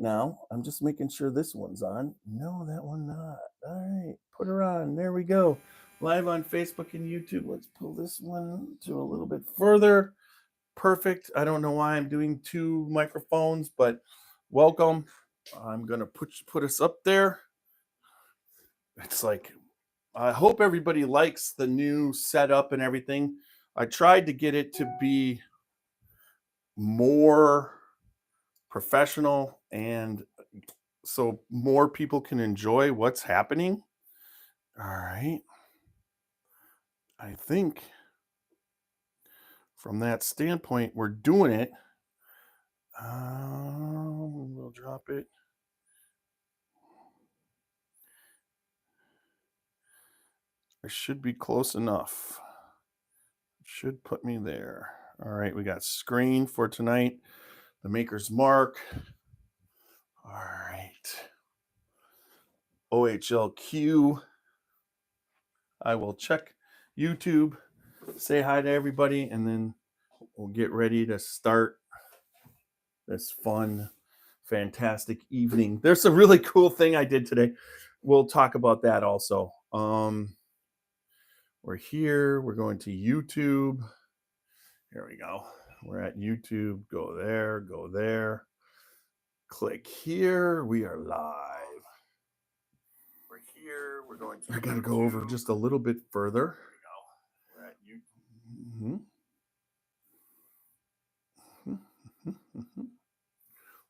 now. I'm just making sure this one's on. No, that one not. All right, put her on. There we go. Live on Facebook and YouTube. Let's pull this one to a little bit further. Perfect. I don't know why I'm doing two microphones, but welcome. I'm gonna put us up there. It's like, I hope everybody likes the new setup and everything. I tried to get it to be more professional and so more people can enjoy what's happening. All right. I think from that standpoint, we're doing it. We'll drop it. I should be close enough. Should put me there. All right, we got screen for tonight. The Maker's Mark. All right. OHLQ. I will check YouTube, say hi to everybody, and then we'll get ready to start this fun, fantastic evening. There's a really cool thing I did today. We'll talk about that also. We're here. We're going to YouTube. Here we go. We're at YouTube. Go there. Go there. Click here. We are live. We're here. We're going to. I got to go over just a little bit further. We're at YouTube.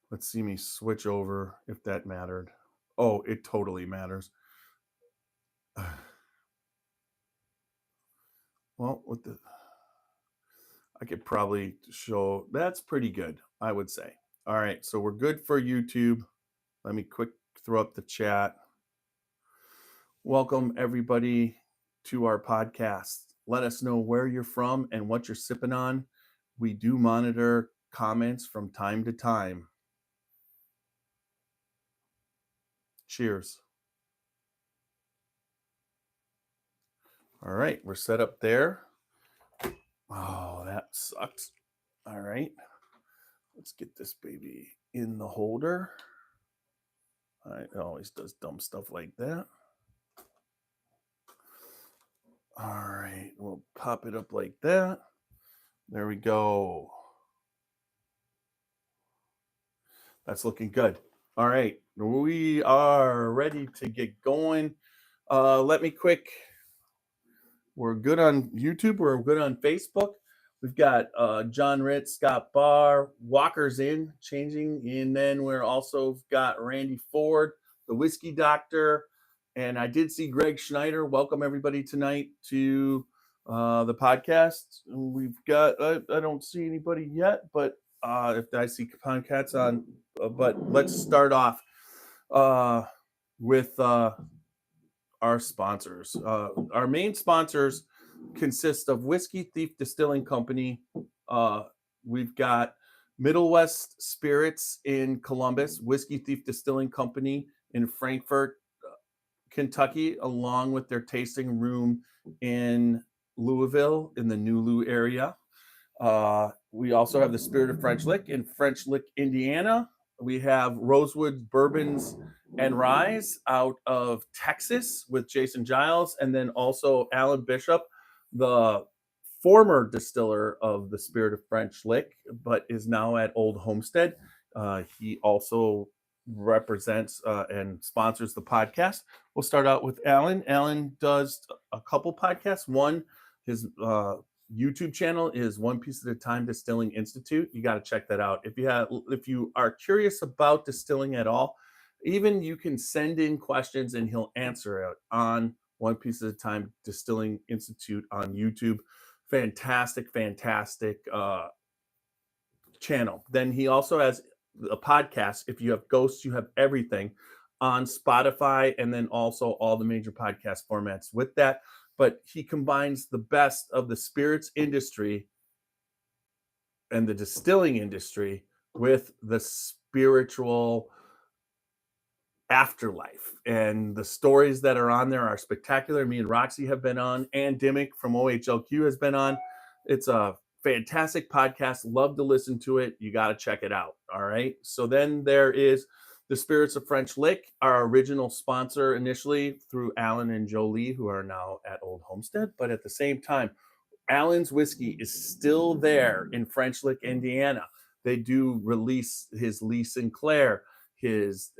Let's see me switch over if that mattered. Oh, it totally matters. Well, I could probably show, that's pretty good, I would say. All right, so we're good for YouTube. Let me quick throw up the chat. Welcome everybody to our podcast. Let us know where you're from and what you're sipping on. We do monitor comments from time to time. Cheers. All right, we're set up there. Oh, that sucks. All right, let's get this baby in the holder. It always does dumb stuff like that. All right, we'll pop it up like that. There we go. That's looking good. All right, we are ready to get going. Let me quick. We're good on YouTube. We're good on Facebook. We've got John Ritz, Scott Barr, Walker's in changing, and then we're also got Randy Ford, the Whiskey Doctor, and I did see Greg Schneider. Welcome everybody tonight to the podcast. We've got I don't see anybody yet, but if I see podcasts on, but let's start off with our sponsors. Our main sponsors consist of Whiskey Thief Distilling Company. We've got Middle West Spirits in Columbus, Whiskey Thief Distilling Company in Frankfurt, Kentucky, along with their tasting room in Louisville in the New Lou area. We also have the Spirit of French Lick in French Lick, Indiana. We have Rosewood Bourbons and Ryes out of Texas with Jason Giles, and then also Alan Bishop, the former distiller of the Spirit of French Lick, but is now at Old Homestead. He also represents and sponsors the podcast. We'll start out with Alan. Alan does a couple podcasts. One, his YouTube channel is One Piece at a Time Distilling Institute. You got to check that out. If you are curious about distilling at all, even you can send in questions and he'll answer it on One Piece at a Time Distilling Institute on YouTube. Fantastic channel. Then he also has a podcast. If you have Ghosts, you have everything on Spotify, and then also all the major podcast formats with that. But he combines the best of the spirits industry and the distilling industry with the spiritual afterlife. And the stories that are on there are spectacular. Me and Roxy have been on. Ann Dimmick from OHLQ has been on. It's a fantastic podcast. Love to listen to it. You got to check it out. All right. So then there is the Spirits of French Lick, our original sponsor initially through Alan and Jolie, who are now at Old Homestead. But at the same time, Allen's whiskey is still there in French Lick, Indiana. They do release his Lee Sinclair, his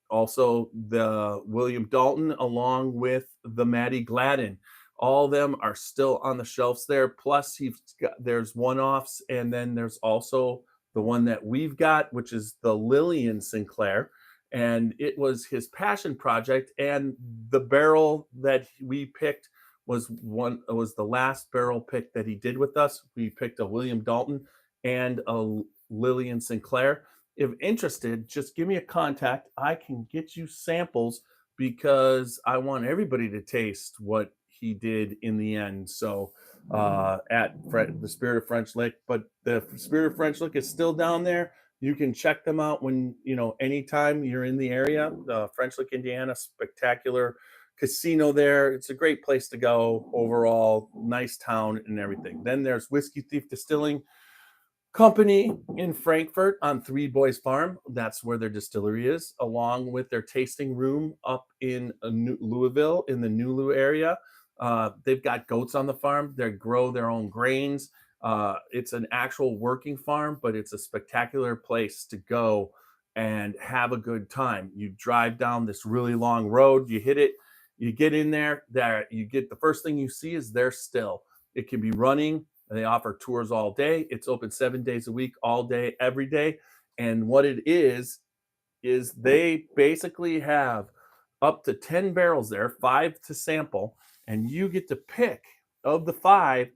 also the William Dalton, along with the Maddie Gladden. All of them are still on the shelves there. Plus, there's one-offs, and then there's also the one that we've got, which is the Lillian Sinclair. And it was his passion project. And the barrel that we picked was the last barrel pick that he did with us. We picked a William Dalton and a Lillian Sinclair. If interested, just give me a contact. I can get you samples because I want everybody to taste what he did in the end. So at the Spirit of French Lick, but the Spirit of French Lick is still down there. You can check them out when, anytime you're in the area. French Lick, Indiana, spectacular casino there. It's a great place to go overall. Nice town and everything. Then there's Whiskey Thief Distilling Company in Frankfurt on Three Boys Farm. That's where their distillery is, along with their tasting room up in Louisville in the Nulu area. They've got goats on the farm. They grow their own grains. It's an actual working farm, but it's a spectacular place to go and have a good time. You drive down this really long road, you hit it, you get in there, the first thing you see is their still. It can be running. They offer tours all day. It's open 7 days a week, all day, every day. And what it is they basically have up to 10 barrels there, 5 to sample, and you get to pick of the 5.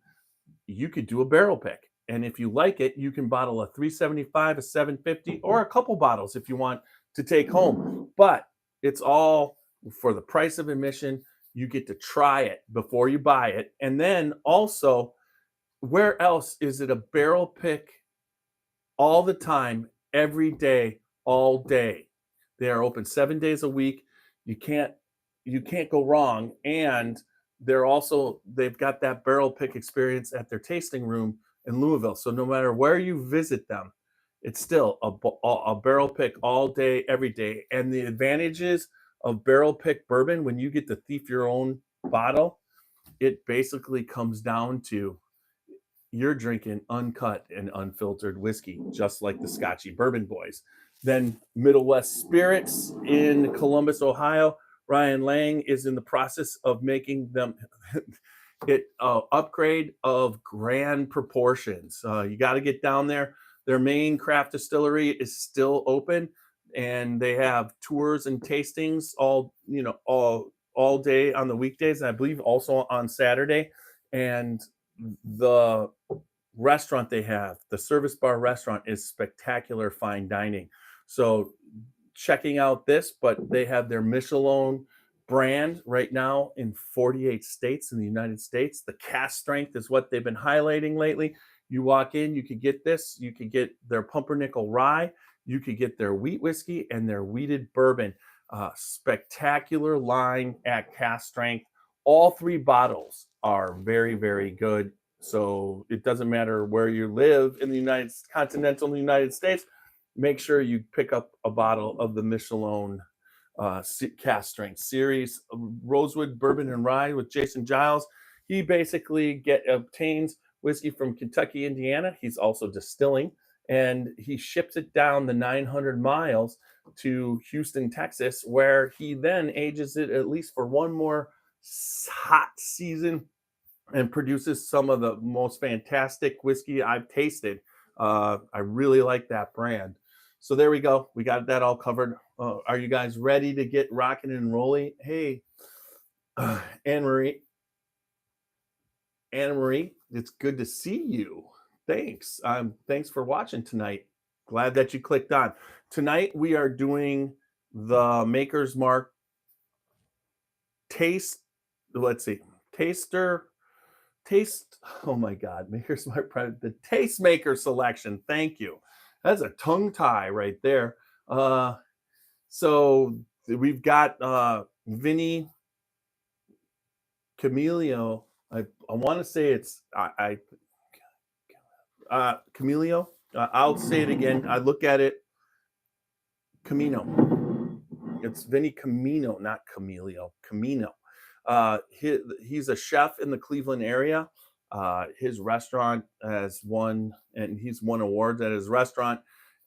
You could do a barrel pick. And if you like it, you can bottle a 375, a 750, or a couple bottles if you want to take home. But it's all for the price of admission. You get to try it before you buy it. And then also, where else is it a barrel pick all the time, every day, all day? They are open 7 days a week. You can't go wrong. And they've got that barrel pick experience at their tasting room in Louisville. So no matter where you visit them, it's still a barrel pick all day, every day. And the advantages of barrel pick bourbon, when you get to thief your own bottle, it basically comes down to you're drinking uncut and unfiltered whiskey, just like the Scotchy Bourbon Boys. Then Middle West Spirits in Columbus, Ohio. Ryan Lang is in the process of making them upgrade of grand proportions. You got to get down there. Their main craft distillery is still open, and they have tours and tastings all day on the weekdays, and I believe also on Saturday. And the restaurant they have, the service bar restaurant, is spectacular fine dining. So checking out this, but they have their Michelin brand right now in 48 states in the United States. The cask strength is what they've been highlighting lately. You walk in, you could get this, you could get their pumpernickel rye, you could get their wheat whiskey and their wheated bourbon. Spectacular line at cask strength. All 3 bottles are very, very good. So it doesn't matter where you live in the continental United States. Make sure you pick up a bottle of the Michelin cask strength series. Rosewood Bourbon and Rye with Jason Giles. He basically obtains whiskey from Kentucky, Indiana. He's also distilling, and he ships it down the 900 miles to Houston, Texas, where he then ages it at least for one more hot season and produces some of the most fantastic whiskey I've tasted. I really like that brand. So there we go. We got that all covered. Are you guys ready to get rocking and rolling? Hey, Anne Marie, it's good to see you. Thanks. Thanks for watching tonight. Glad that you clicked on. Tonight we are doing the Maker's Mark taste. Let's see, taste. Oh my God, Maker's Mark, the Tastemaker selection. Thank you. That's a tongue tie right there. So we've got Vinny Camilio. I want to say it's Camilio. I'll say it again. I look at it, Camino. It's Vinny Camino, not Camilio. Camino. He's a chef in the Cleveland area. His restaurant has won, and he's won awards at his restaurant.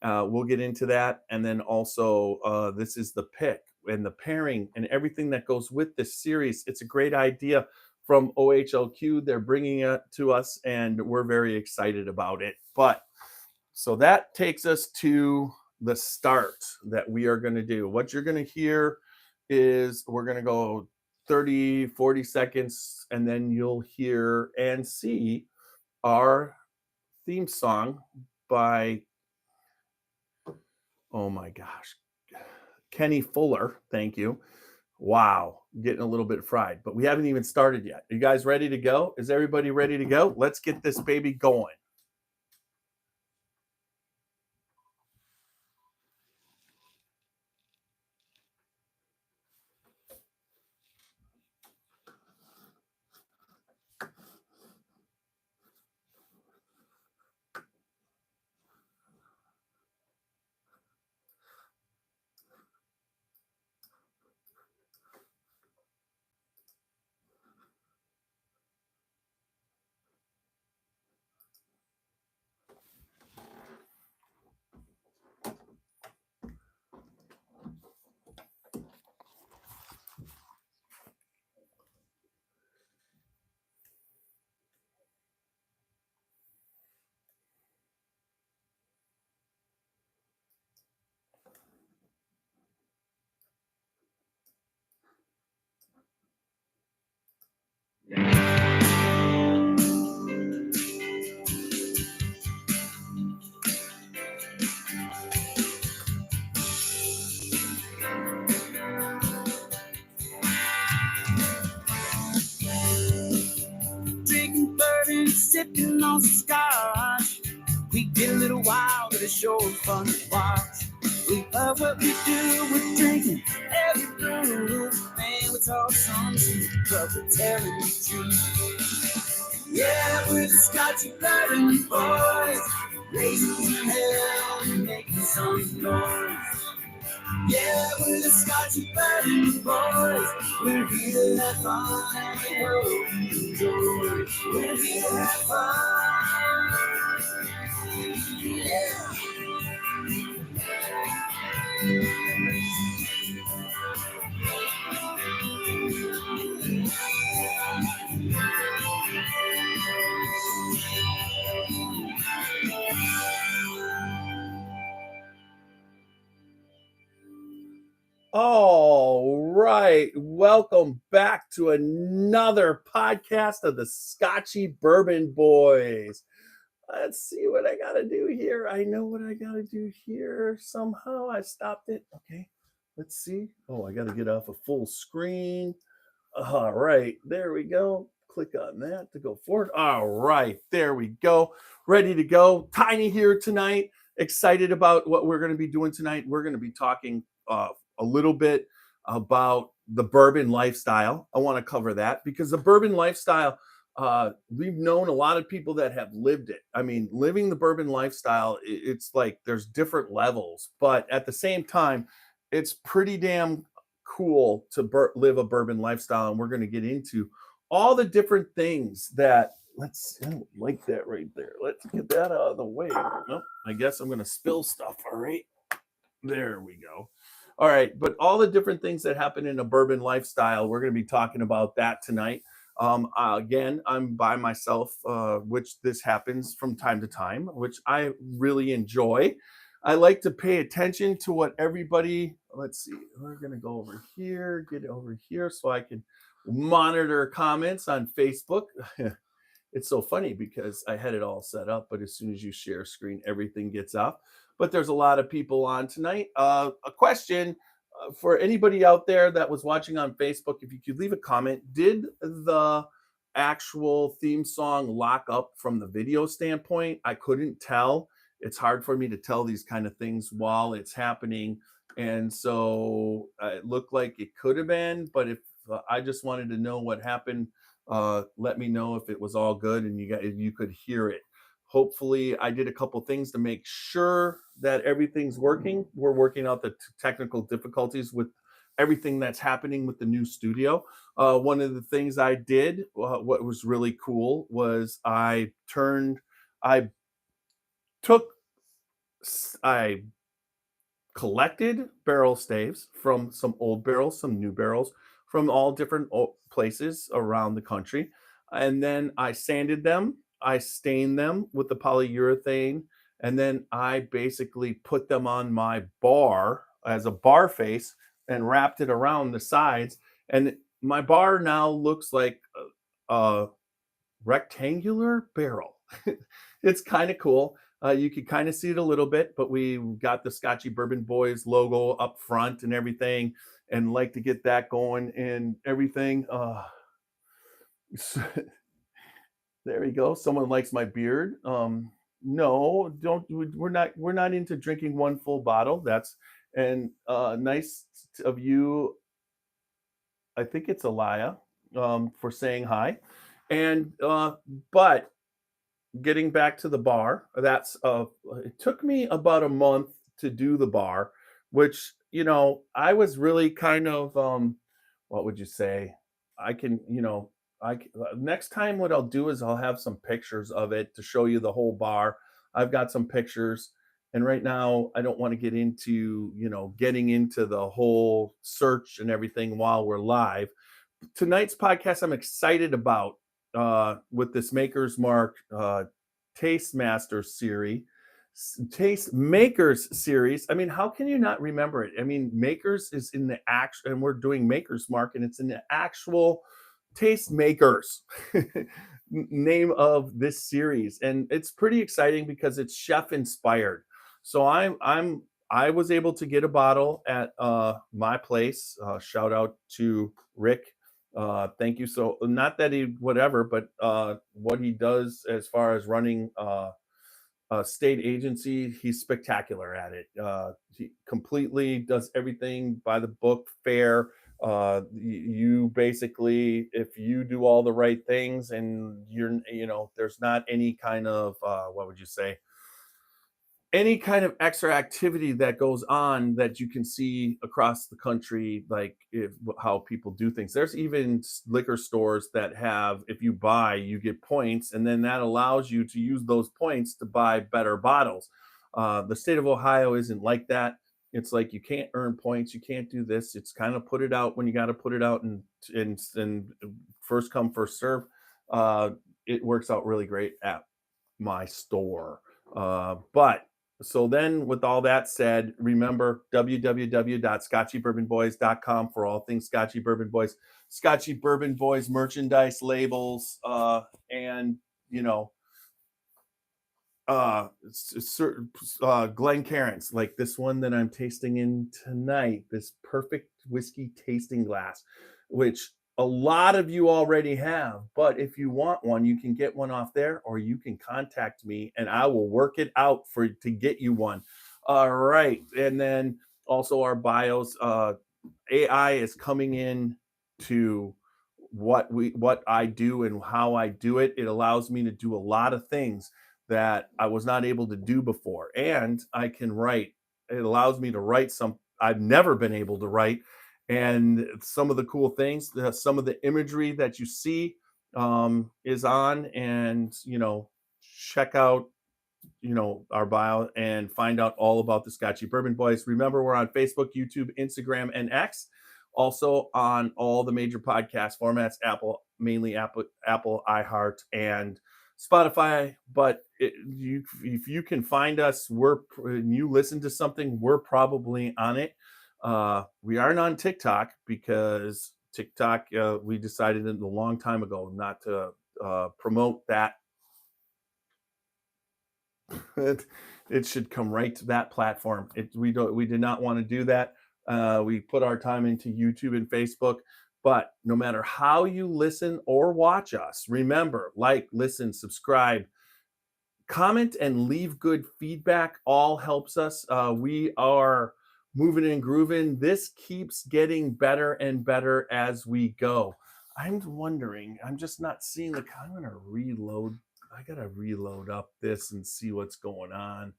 We'll get into that, and then also this is the pick and the pairing and everything that goes with this series. It's a great idea from OHLQ. They're bringing it to us, and we're very excited about it. But so that takes us to the start that we are going to do. What you're going to hear is we're going to go 30, 40 seconds, and then you'll hear and see our theme song by, oh my gosh, Kenny Fuller. Thank you. Wow, getting a little bit fried, but we haven't even started yet. Are you guys ready to go? Is everybody ready to go? Let's get this baby going. Drinking bourbon, sipping on some scotch. We get a little wild, but it's sure fun to watch. We love what we do, we're drinking every brew. Man, we talk sunshine, but we're telling the truth. Yeah, we're the Scotchy Bourbon Boys, raising hell and making some noise. Yeah, we're the Scotchy Bourbon Boys. We're here to have fun and we hope you enjoy. We're here to have fun. Yeah. All right. Welcome back to another podcast of the Scotchy Bourbon Boys. Let's see what I got to do here. I know what I got to do here. Somehow I stopped it. Okay. Let's see. Oh, I got to get off a full screen. All right. There we go. Click on that to go forward. All right. There we go. Ready to go. Tiny here tonight. Excited about what we're going to be doing tonight. We're going to be talking a little bit about the bourbon lifestyle. I want to cover that because the bourbon lifestyle, we've known a lot of people that have lived it. I mean, living the bourbon lifestyle, it's like there's different levels, but at the same time, it's pretty damn cool to live a bourbon lifestyle. And we're going to get into all the different things that, let's like that right there. Let's get that out of the way. Nope, I guess I'm going to spill stuff. All right. There we go. All right. But all the different things that happen in a bourbon lifestyle, we're going to be talking about that tonight. Again, I'm by myself, which this happens from time to time, which I really enjoy. I like to pay attention to what everybody, let's see, we're going to go over here, get over here so I can monitor comments on Facebook. It's so funny because I had it all set up, but as soon as you share screen, everything gets off. But there's a lot of people on tonight. A question for anybody out there that was watching on Facebook, if you could leave a comment, did the actual theme song lock up from the video standpoint? I couldn't tell. It's hard for me to tell these kind of things while it's happening. And so it looked like it could have been, but if I just wanted to know what happened, let me know if it was all good and you could hear it. hopefully I did a couple things to make sure that everything's working. We're working out the technical difficulties with everything that's happening with the new studio. One of the things I did, what was really cool, was I took, I collected barrel staves from some old barrels, some new barrels from all different places around the country. And then I sanded them, I stained them with the polyurethane, and then I basically put them on my bar as a bar face and wrapped it around the sides. And my bar now looks like a rectangular barrel. It's kind of cool. You can kind of see it a little bit, but we got the Scotchy Bourbon Boys logo up front and everything, and like to get that going and everything. There we go. Someone likes my beard. No, don't. We're not into drinking one full bottle. That's and nice of you. I think it's Alaya, for saying hi. And but getting back to the bar, that's it took me about a month to do the bar, which, I was really kind of what would you say? I can, next time what I'll do is I'll have some pictures of it to show you the whole bar. I've got some pictures, and right now I don't want to get into, getting into the whole search and everything while we're live. Tonight's podcast I'm excited about, with this Maker's Mark Tastemakers series. I mean, how can you not remember it? I mean, Makers is in the actual, and we're doing Maker's Mark, and it's in the actual Tastemakers name of this series, and it's pretty exciting because it's chef inspired. So I was able to get a bottle at my place. Shout out to Rick. Thank you. So not that he whatever, but what he does as far as running a state agency, he's spectacular at it. He completely does everything by the book, fair. You basically, if you do all the right things and there's not any kind of what would you say, any kind of extra activity that goes on that you can see across the country, like how people do things. There's even liquor stores that have, if you buy, you get points, and then that allows you to use those points to buy better bottles. The state of Ohio isn't like that. It's like you can't earn points, you can't do this. It's kind of put it out when you got to put it out, and first come first serve. Uh, it works out really great at my store. But so then, with all that said, remember www.scotchybourbonboys.com for all things Scotchy Bourbon Boys, Scotchy Bourbon Boys merchandise, labels, and you know, certain Glencairns, like this one that I'm tasting in tonight, this perfect whiskey tasting glass, which a lot of you already have. But if you want one, you can get one off there, or you can contact me and I will work it out to get you one. All right. And then also our bios, AI is coming in to what I do and how I do it. It allows me to do a lot of things that I was not able to do before. And I can write. It allows me to write some I've never been able to write. And some of the cool things, some of the imagery that you see is on. And, check out, our bio and find out all about the Scotchy Bourbon Boys. Remember, we're on Facebook, YouTube, Instagram, and X. Also on all the major podcast formats, mainly Apple, iHeart, and Spotify. But if you can find us, you listen to something, we're probably on it. We aren't on TikTok because TikTok, we decided a long time ago not to promote that. It should come right to that platform. We did not want to do that. We put our time into YouTube and Facebook. But no matter how you listen or watch us, remember, like, listen, subscribe, comment, and leave good feedback. All helps us. We are moving and grooving. This keeps getting better and better as we go. I'm wondering, I'm just not seeing I'm going to reload I gotta reload up this and see what's going on.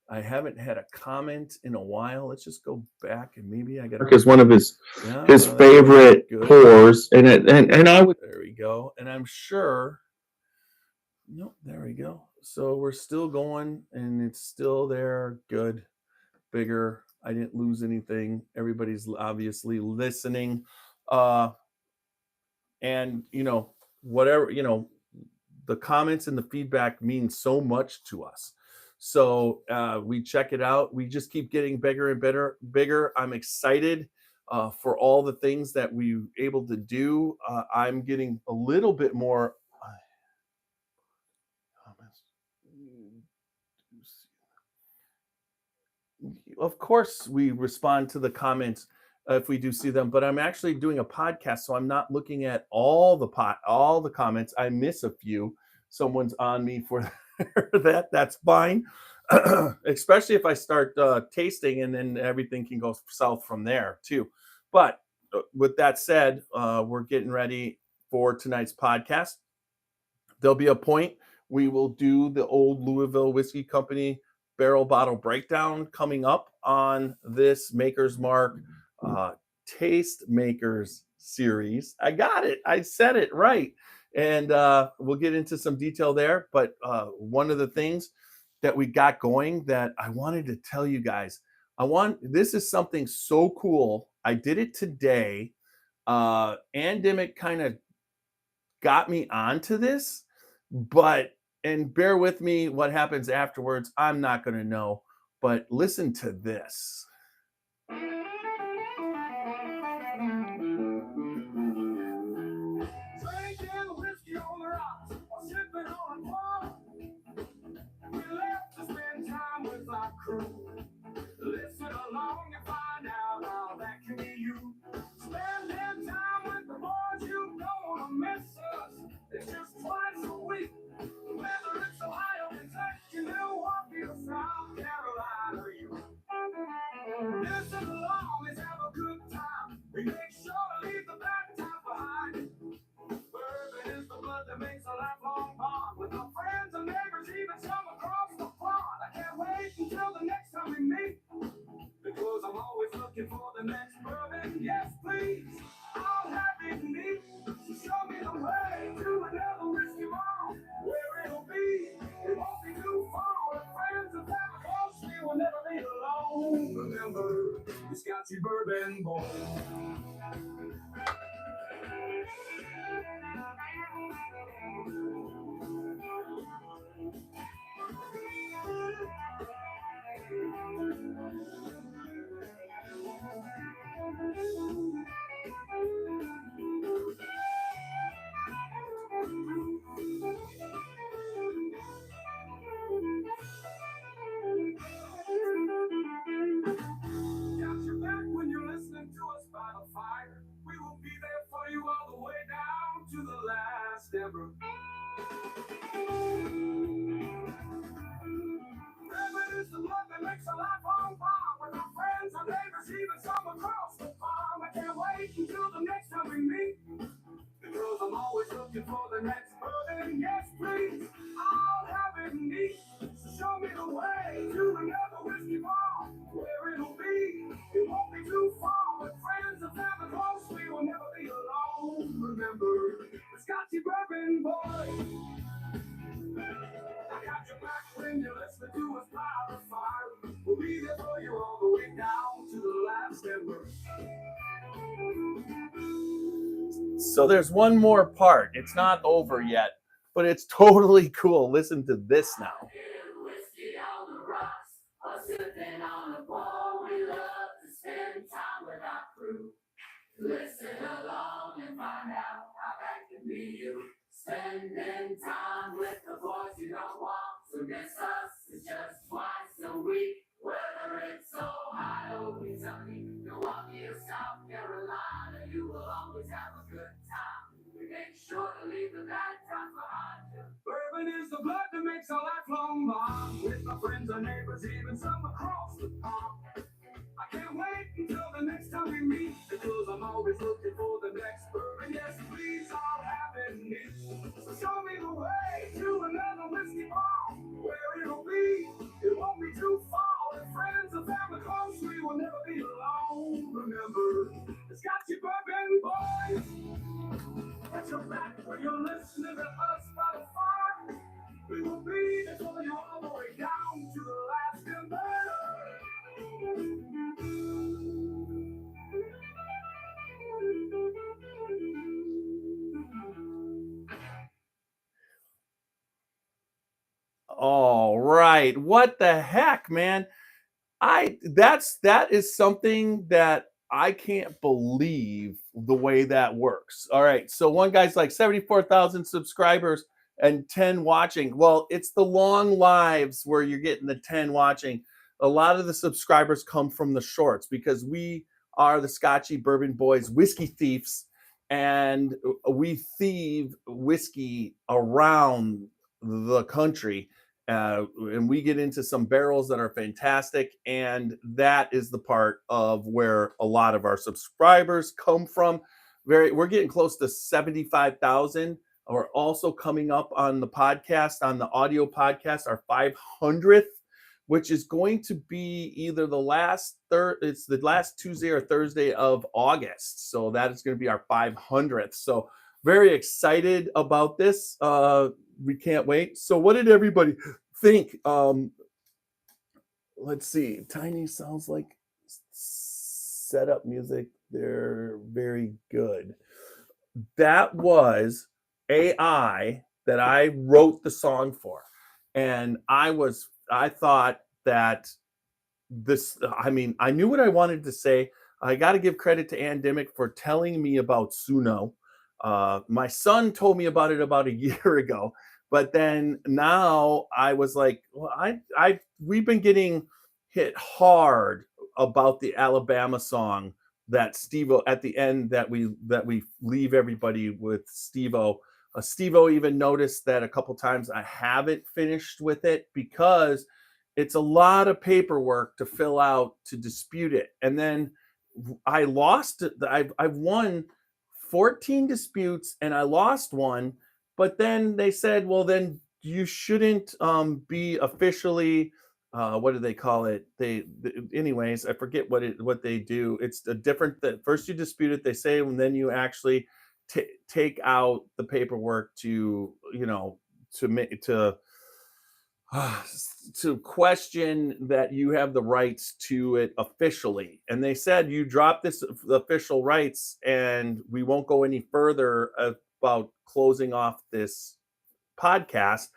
I haven't had a comment in a while. Let's just go back and maybe I got is one of his that's favorite good. pours, and I would. There we go, and I'm sure. Nope, there we go. So we're still going, and it's still there. Good, bigger. I didn't lose anything. Everybody's obviously listening, and whatever the comments and the feedback mean so much to us. So we check it out. We just keep getting bigger and bigger. I'm excited for all the things that we're able to do. I'm getting a little bit more comments. Of course, we respond to the comments if we do see them, but I'm actually doing a podcast, so I'm not looking at all the comments. I miss a few. Someone's on me for that. That's fine. Especially if I start tasting, and then everything can go south from there too. But with that said, we're getting ready for tonight's podcast. There'll be a point we will do the old Louisville Whiskey Company barrel bottle breakdown coming up on this Maker's Mark Tastemakers series. I got it. I said it right. And we'll get into some detail there. But one of the things that we got going that I wanted to tell you guys, this is something so cool. I did it today. Andemic kind of got me onto this, and bear with me, what happens afterwards, I'm not going to know, but listen to this. Drinking whiskey on the rocks, or sipping on a bar. We left to spend time with our crew. Listen along and find out how that can be you. Spending time with the boys, you don't want to miss us. It's just twice a week. Whether it's Ohio, Kentucky, Milwaukee, or South Carolina, you listen along, let's have a good time. We make sure to leave the bad time behind. Bourbon is the blood that makes a lifelong bond with our friends and neighbors, even some across the pond. I can't wait until the next time we meet, because I'm always looking for the next bourbon. Yes, please, I'll have it neat. So show me the way to another whiskey mall, where it'll be. It won't be too far. With friends and family close, we will never be alone. Remember, the Scotchy Bourbon Boys. Got your back when you're listening to us by the fire. We will be there for you all the way down to the last ever. Bourbon is the blood that makes a lifelong bond with our friends, our neighbors, even some across the pond. I can't wait until the next time we meet, because I'm always looking for the next bourbon. Yes, please, I'll have it neat. So show me the way to another whiskey bar, where it'll be. It won't be too far. With friends and family close, we will never be alone. Remember, the Scotchy Bourbon Boys. I got your back when you're listening to us by the fire. We'll be there for you all the way down to the last ember. So there's one more part. It's not over yet, but it's totally cool. Listen to this now. Whiskey on the rocks, or sipping on a ball. We love to spend time with our crew. Listen along and find out how that can be you. Spending time with the boys you don't want to miss us. It's just twice a week. Whether it's Ohio, Kentucky, Milwaukee, or South Carolina, you will always have a good time. We make sure to leave the bad times behind you. Bourbon is the blood that makes a lifelong bond with my friends and neighbors, even some across the pond. I can't wait until the next time we meet, because I'm always looking for the next bourbon. Yes, please, I'll have it neat. So show me the way to another you're listening to us by the far, we will be there for you all the way down to the last ember. All right. What the heck, man? That is something that I can't believe the way that works. All right. So one guy's like 74,000 subscribers and 10 watching. Well, it's the long lives where you're getting the 10 watching. A lot of the subscribers come from the shorts because we are the Scotchy Bourbon Boys whiskey thieves, and we thieve whiskey around the country, and we get into some barrels that are fantastic, and that is the part of where a lot of our subscribers come from. We're getting close to 75,000. We're also coming up on the podcast, on the audio podcast, our 500th, which is going to be either it's the last Tuesday or Thursday of August. So that is going to be our 500th. So very excited about this. We can't wait. So what did everybody think? Let's see. Tiny sounds like setup music. They're very good. That was AI that I wrote the song for. And I thought that I knew what I wanted to say. I got to give credit to Ann Dimmick for telling me about Suno. My son told me about it about a year ago, but then now I was like, well, we've been getting hit hard about the Alabama song that Steve-O at the end that we leave everybody with Steve-O. Steve-O even noticed that a couple times I haven't finished with it because it's a lot of paperwork to fill out to dispute it. And then I lost it. I've won 14 disputes and I lost one, but then they said, well, then you shouldn't be officially what do they call it? Anyways, I forget what they do. It's a different that first you dispute it, they say, and then you actually take out the paperwork to, to question that you have the rights to it officially. And they said, you drop the official rights and we won't go any further about closing off this podcast.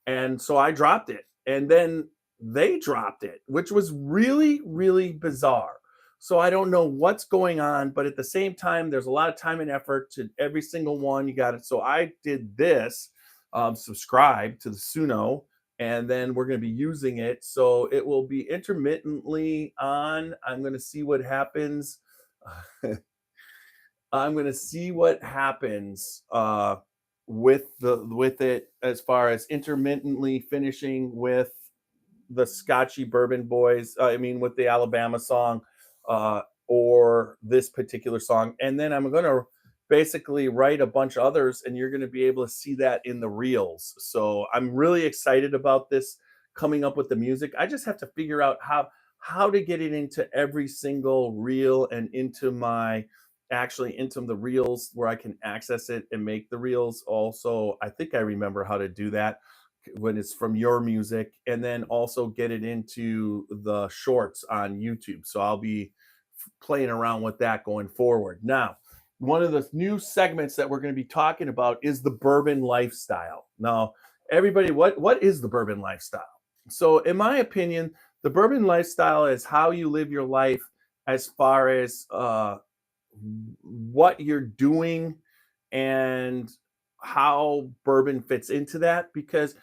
And so I dropped it. And then they dropped it, which was really, really bizarre. So I don't know what's going on, but at the same time, there's a lot of time and effort to every single one. You got it. So I did this, subscribe to the Suno, and then we're going to be using it. So it will be intermittently on. I'm going to see what happens. I'm going to see what happens with it as far as intermittently finishing with the Scotchy Bourbon Boys. With the Alabama song or this particular song. And then I'm going to basically write a bunch of others, and you're going to be able to see that in the reels. So I'm really excited about this, coming up with the music. I just have to figure out how to get it into every single reel and into the reels where I can access it and make the reels. Also, I think I remember how to do that when it's from your music, and then also get it into the shorts on YouTube. So I'll be playing around with that going forward. Now, one of the new segments that we're going to be talking about is the bourbon lifestyle. Now, everybody, what is the bourbon lifestyle? So in my opinion, the bourbon lifestyle is how you live your life as far as what you're doing and how bourbon fits into that. Because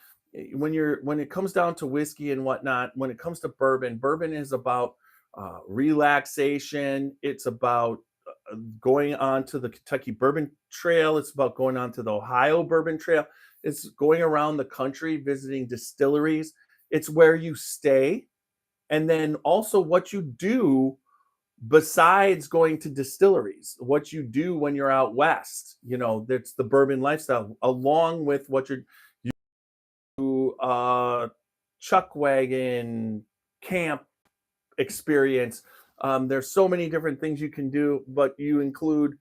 when it comes down to whiskey and whatnot, when it comes to bourbon is about relaxation. It's about going on to the Kentucky Bourbon Trail. It's about going on to the Ohio Bourbon Trail. It's going around the country, visiting distilleries. It's where you stay. And then also what you do besides going to distilleries, what you do when you're out west. That's the bourbon lifestyle, along with what you chuck wagon camp experience. There's so many different things you can do, but you include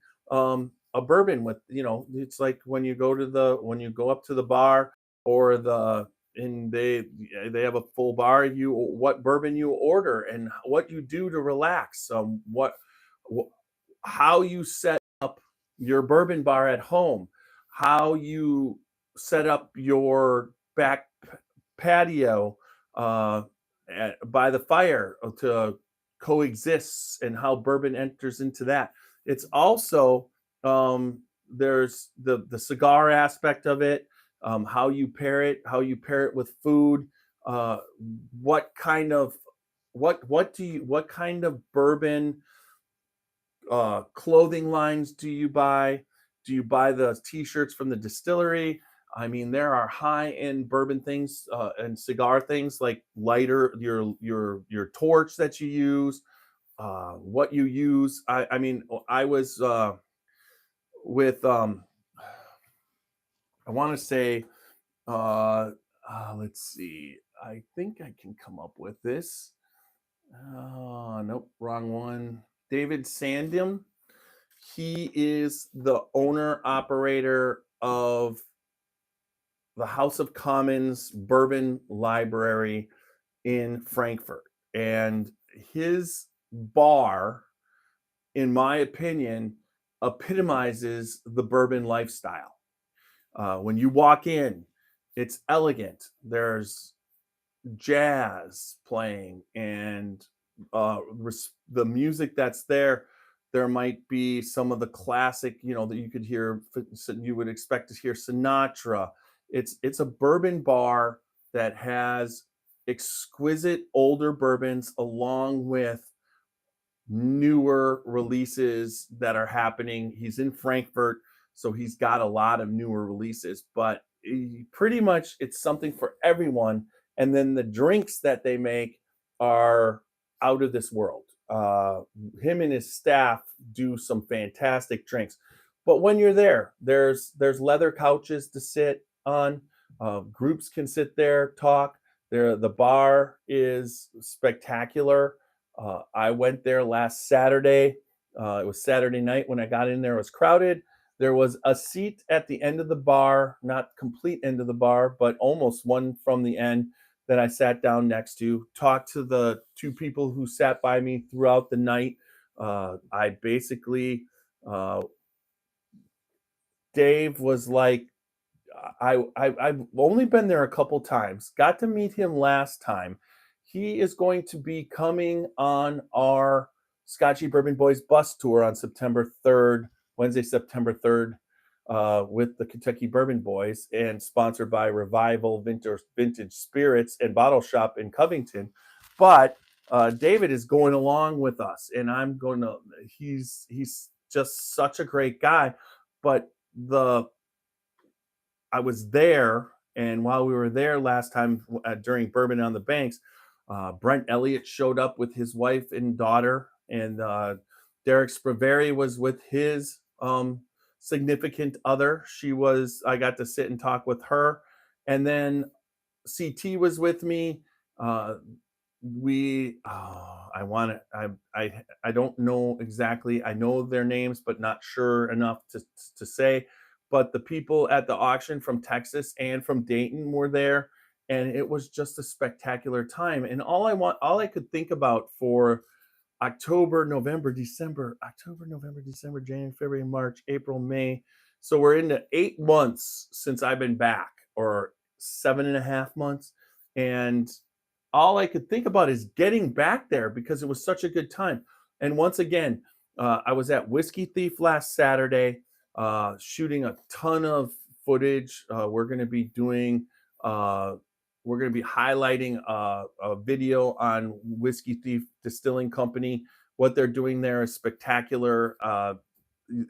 a bourbon with, it's like when you go up to the bar or and they have a full bar, what bourbon you order and what you do to relax, wh- how you set up your bourbon bar at home, how you set up your back patio uh, by the fire to coexist, and how bourbon enters into that. It's also there's the cigar aspect of it, how you pair it with food, uh, what kind of what kind of bourbon clothing lines do you buy? Do you buy the t-shirts from the distillery? I mean, there are high-end bourbon things and cigar things like lighter, your torch that you use, what you use. I mean, I was with I want to say let's see. I think I can come up with this. Nope, wrong one. David Sandem. He is the owner operator of the House of Commons Bourbon Library in Frankfurt. And his bar, in my opinion, epitomizes the bourbon lifestyle. When you walk in, it's elegant. There's jazz playing, and the music that's there might be some of the classic, that you could hear, you would expect to hear Sinatra. It's a bourbon bar that has exquisite older bourbons along with newer releases that are happening. He's in Frankfurt, so he's got a lot of newer releases, but pretty much it's something for everyone. And then the drinks that they make are out of this world. Him and his staff do some fantastic drinks. But when you're there, there's leather couches to sit on. Groups can sit there, talk. The bar is spectacular. I went there last Saturday. It was Saturday night when I got in there. It was crowded. There was a seat at the end of the bar, not complete end of the bar, but almost one from the end, that I sat down next to, talked to the two people who sat by me throughout the night. I basically, Dave was like, I've only been there a couple times. Got to meet him last time. He is going to be coming on our Scotchy Bourbon Boys bus tour on September 3rd, Wednesday, September 3rd, with the Kentucky Bourbon Boys, and sponsored by Revival Vintage Spirits and Bottle Shop in Covington. But David is going along with us, and I'm going to. He's just such a great guy. But I was there, and while we were there last time during Bourbon on the Banks, Brent Elliott showed up with his wife and daughter, and Derek Spravari was with his significant other. I got to sit and talk with her, and then CT was with me. I don't know exactly. I know their names, but not sure enough to say. But the people at the auction from Texas and from Dayton were there, and it was just a spectacular time. And all I could think about for October, November, December, January, February, March, April, May. So we're into 8 months since I've been back, or 7.5 months. And all I could think about is getting back there because it was such a good time. And once again, I was at Whiskey Thief last Saturday, shooting a ton of footage. We're going to be highlighting a video on Whiskey Thief Distilling Company. What they're doing there is spectacular.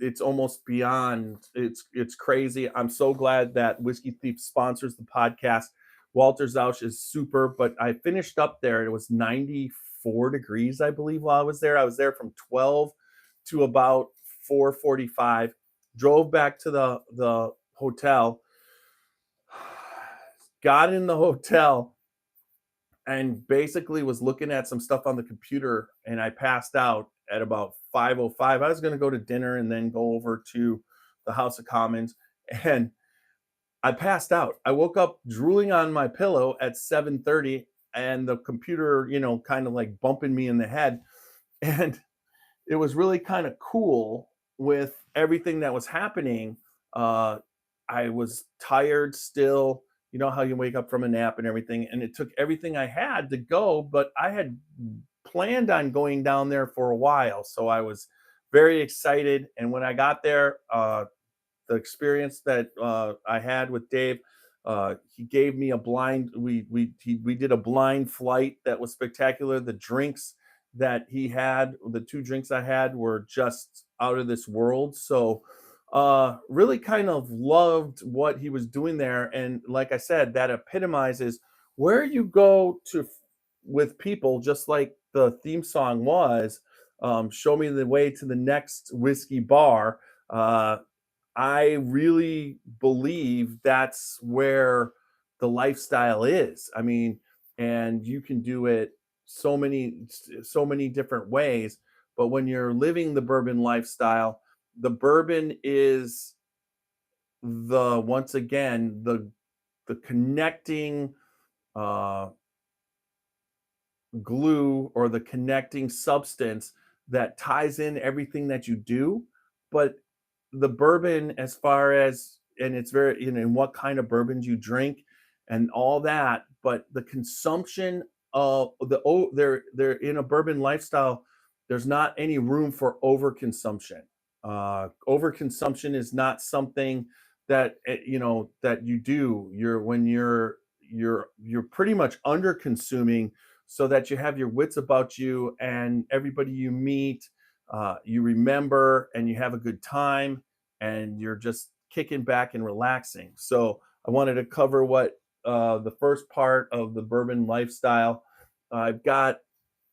It's almost beyond. It's crazy. I'm so glad that Whiskey Thief sponsors the podcast. Walter Zausch is super, but I finished up there. It was 94 degrees, I believe, while I was there. I was there from 12 to about 4:45. Drove back to the hotel, got in the hotel, and basically was looking at some stuff on the computer, and I passed out at about 5:05. I was going to go to dinner and then go over to the House of Commons, and I passed out. I woke up drooling on my pillow at 7:30, and the computer, kind of like bumping me in the head. And it was really kind of cool with everything that was happening. Uh, I was tired still. You know how you wake up from a nap and everything, and it took everything I had to go, but I had planned on going down there for a while, so I was very excited. And when I got there, the experience that I had with Dave. He gave me a blind. We did a blind flight that was spectacular. The drinks that he had, the two drinks I had, were just out of this world. So, really kind of loved what he was doing there. And like I said, that epitomizes where you go to with people, just like the theme song was. Show me the way to the next whiskey bar. I really believe that's where the lifestyle is. I mean, and you can do it so many different ways, but when you're living the bourbon lifestyle, the bourbon is the once again the connecting uh glue, or the connecting substance that ties in everything that you do. But the bourbon, as far as, and it's very, in what kind of bourbons you drink and all that, but the consumption of they're in a bourbon lifestyle, there's not any room for overconsumption. Overconsumption is not something that that you do. You're pretty much under consuming, so that you have your wits about you, and everybody you meet, you remember, and you have a good time, and you're just kicking back and relaxing. So I wanted to cover what the first part of the bourbon lifestyle. I've got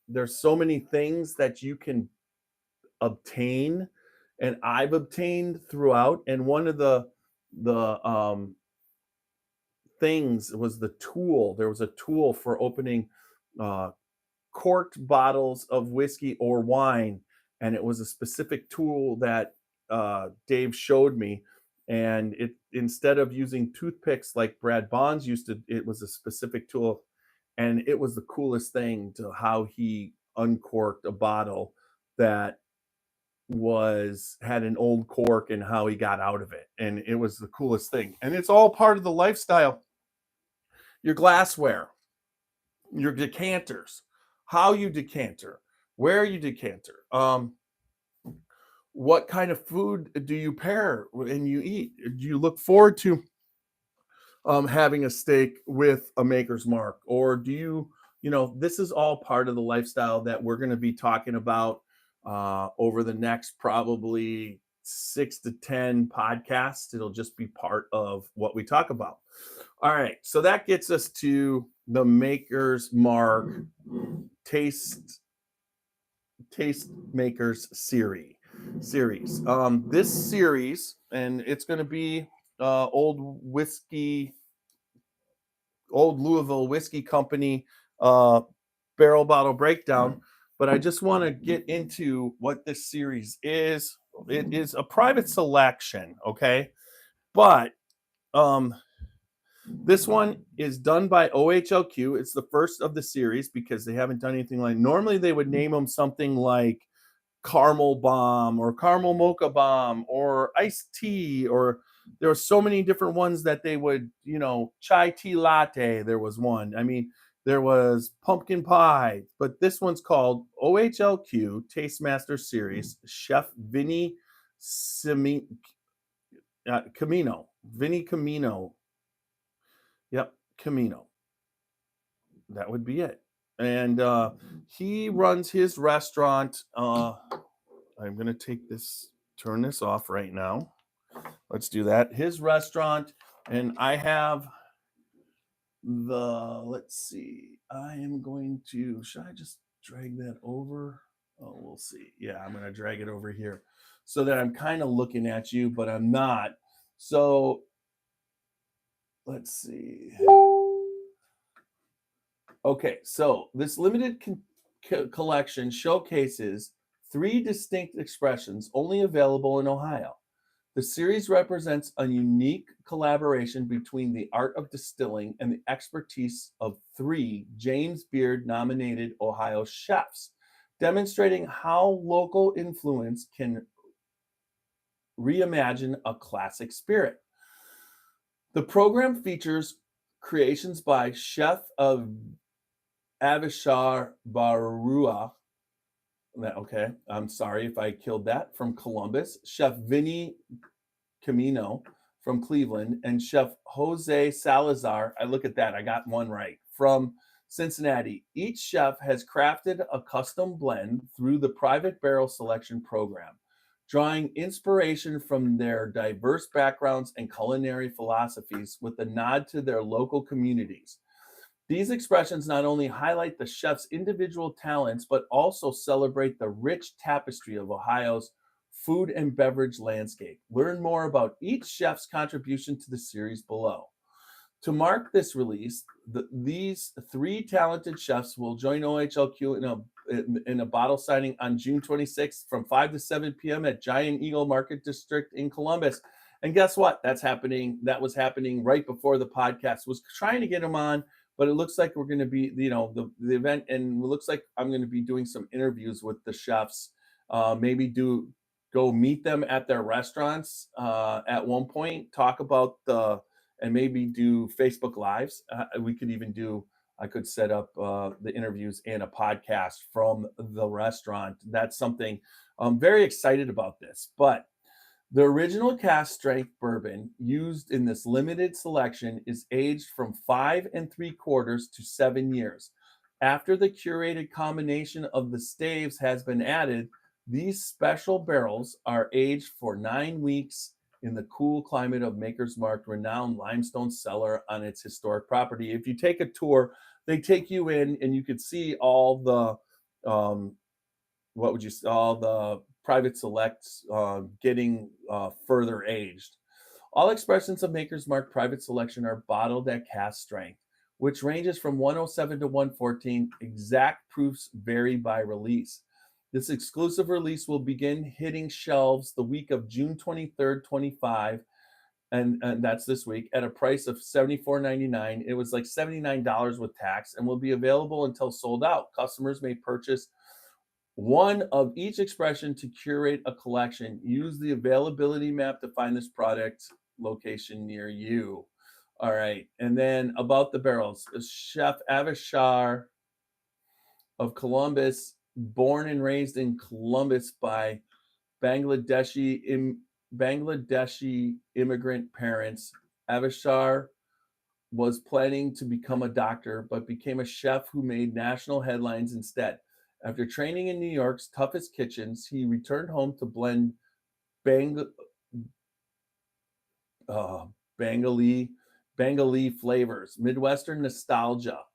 There's so many things that you can obtain, and I've obtained throughout. And one of the things was the tool. There was a tool for opening uh, corked bottles of whiskey or wine, and it was a specific tool that Dave showed me. And it, instead of using toothpicks like Brad Bonds used to, it was a specific tool, and it was the coolest thing to how he uncorked a bottle that was had an old cork, and how he got out of it. And it was the coolest thing, and it's all part of the lifestyle. Your glassware, your decanters, how you decanter, where you decanter, what kind of food do you pair and you eat. Do you look forward to having a steak with a Maker's Mark, or do you, this is all part of the lifestyle that we're going to be talking about over the next probably 6 to 10 podcasts. It'll just be part of what we talk about. All right, so that gets us to the Maker's Mark Tastemakers series. This series, and it's going to be old Louisville Whiskey Company barrel bottle breakdown. But I just want to get into what this series is. It is a private selection, okay? But this one is done by OHLQ. It's the first of the series because they haven't done anything like. Normally they would name them something like Caramel Bomb or Caramel Mocha Bomb or Iced Tea, or there were so many different ones that they would, Chai Tea Latte. There was one. I mean, there was Pumpkin Pie, but this one's called OHLQ Tastemaster Series. Chef Vinny Camino. Vinny Camino. Yep, Camino. That would be it. And he runs his restaurant. I'm going to turn this off right now. Let's do that. His restaurant, and I have let's see. I am going to, should I just drag that over? Oh, we'll see. Yeah, I'm going to drag it over here so that I'm kind of looking at you, but I'm not. So let's see. Okay, so this limited collection showcases 3 distinct expressions only available in Ohio. The series represents a unique collaboration between the art of distilling and the expertise of 3 James Beard nominated Ohio chefs, demonstrating how local influence can reimagine a classic spirit. The program features creations by Chef of Avishar Barua. Okay, I'm sorry if I killed that. From Columbus, Chef Vinny Camino from Cleveland, and Chef Jose Salazar. I look at that, I got one right. From Cincinnati. Each chef has crafted a custom blend through the private barrel selection program, drawing inspiration from their diverse backgrounds and culinary philosophies with a nod to their local communities. These expressions not only highlight the chef's individual talents, but also celebrate the rich tapestry of Ohio's food and beverage landscape. Learn more about each chef's contribution to the series below. To mark this release, these 3 talented chefs will join OHLQ in a bottle signing on June 26th from 5 to 7 p.m. at Giant Eagle Market District in Columbus. And guess what? That's happening. That was happening right before the podcast. Was trying to get them on, but it looks like we're going to be, the event, and it looks like I'm going to be doing some interviews with the chefs. Maybe go meet them at their restaurants at one point, talk about and maybe do Facebook Lives. I could set up the interviews and a podcast from the restaurant. That's something I'm very excited about this. But the original cask strength bourbon used in this limited selection is aged from 5 3/4 to 7 years. After the curated combination of the staves has been added, these special barrels are aged for 9 weeks in the cool climate of Maker's Mark renowned limestone cellar on its historic property. If you take a tour, they take you in and you could see all the all the private selects getting further aged. All expressions of Maker's Mark private selection are bottled at cask strength, which ranges from 107 to 114. Exact proofs vary by release. This exclusive release will begin hitting shelves the week of June 23rd, 25, and that's this week, at a price of $74.99. It was like $79 with tax, and will be available until sold out. Customers may purchase one of each expression to curate a collection. Use the availability map to find this product location near you. All right, and then about the barrels, Chef Avishar of Columbus, born and raised in Columbus by Bangladeshi immigrant parents. Avishar was planning to become a doctor, but became a chef who made national headlines instead. After training in New York's toughest kitchens, he returned home to blend Bengali flavors, Midwestern nostalgia,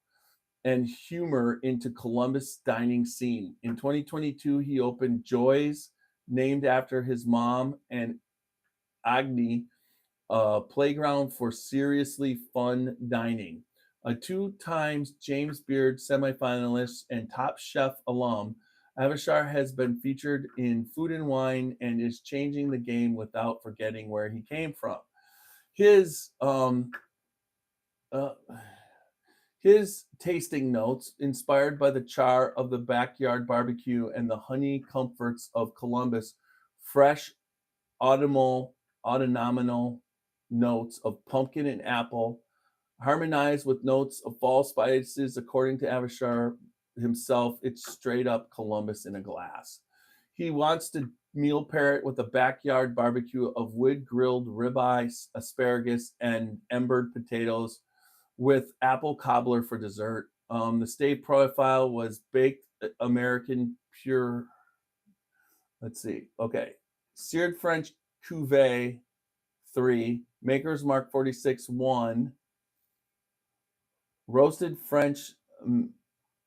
and humor into Columbus dining scene. In 2022, he opened Joy's, named after his mom, and Agni, a playground for seriously fun dining. A 2 times James Beard semifinalist and Top Chef alum, Avishar has been featured in Food and Wine and is changing the game without forgetting where he came from. His tasting notes, inspired by the char of the backyard barbecue and the honey comforts of Columbus, fresh autumnal notes of pumpkin and apple, harmonized with notes of fall spices. According to Avishar himself, it's straight up Columbus in a glass. He wants to meal pair it with a backyard barbecue of wood grilled ribeye, asparagus, and embered potatoes, with apple cobbler for dessert. The stave profile was baked American pure. Let's see. Okay. Seared French Cuvée 3, Maker's Mark 46 1, roasted French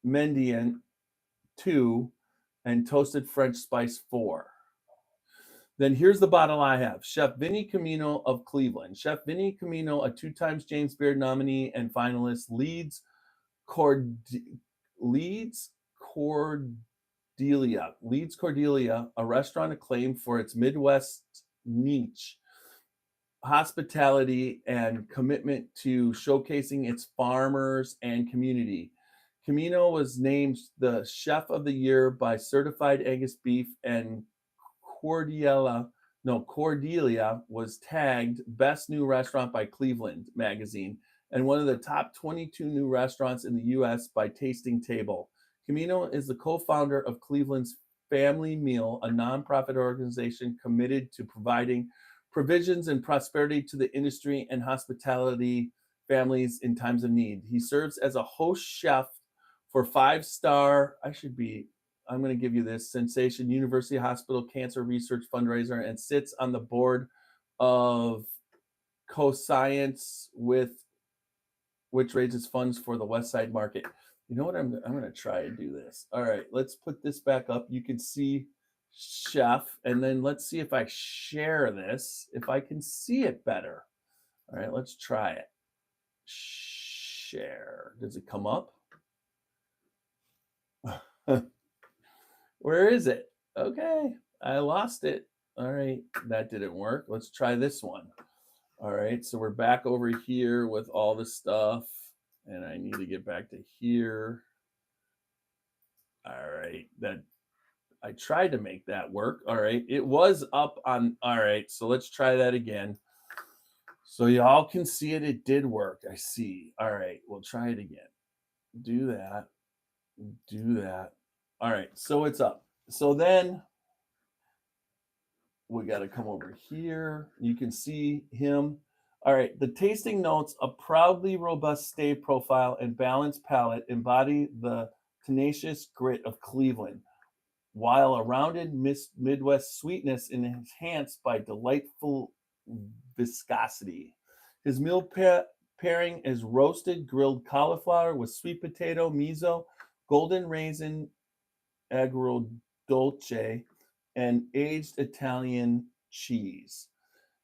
Mendiant 2, and toasted French Spice 4. Then here's the bottle I have. Chef Vinny Camino of Cleveland. Chef Vinny Camino, a 2 times James Beard nominee and finalist, leads Cordelia, a restaurant acclaimed for its Midwest niche, hospitality and commitment to showcasing its farmers and community. Camino was named the Chef of the Year by Certified Angus Beef, and Cordelia was tagged Best New Restaurant by Cleveland Magazine and one of the top 22 new restaurants in the U.S. by Tasting Table. Camino is the co-founder of Cleveland's Family Meal, a nonprofit organization committed to providing provisions and prosperity to the industry and hospitality families in times of need. He serves as a host chef for five-star, I'm going to give you this, Sensation University Hospital Cancer Research Fundraiser, and sits on the board of Co-Science, which raises funds for the West Side Market. You know what? I'm going to try and do this. All right, let's put this back up. You can see Chef, and then let's see if I share this, if I can see it better. All right, let's try it. Share. Does it come up? Where is it? Okay, I lost it. All right, that didn't work. Let's try this one. All right, so we're back over here with all the stuff, and I need to get back to here. All right, that I tried to make that work. All right, it was up on. All right, so let's try that again. So y'all can see it. It did work. I see. All right, we'll try it again. Do that. Do that. All right, so it's up. So then we got to come over here. You can see him. All right, the tasting notes, a proudly robust stay profile and balanced palate embody the tenacious grit of Cleveland, while a rounded Midwest sweetness is enhanced by delightful viscosity. His meal pairing is roasted grilled cauliflower with sweet potato, miso, golden raisin, agrodolce, and aged Italian cheese.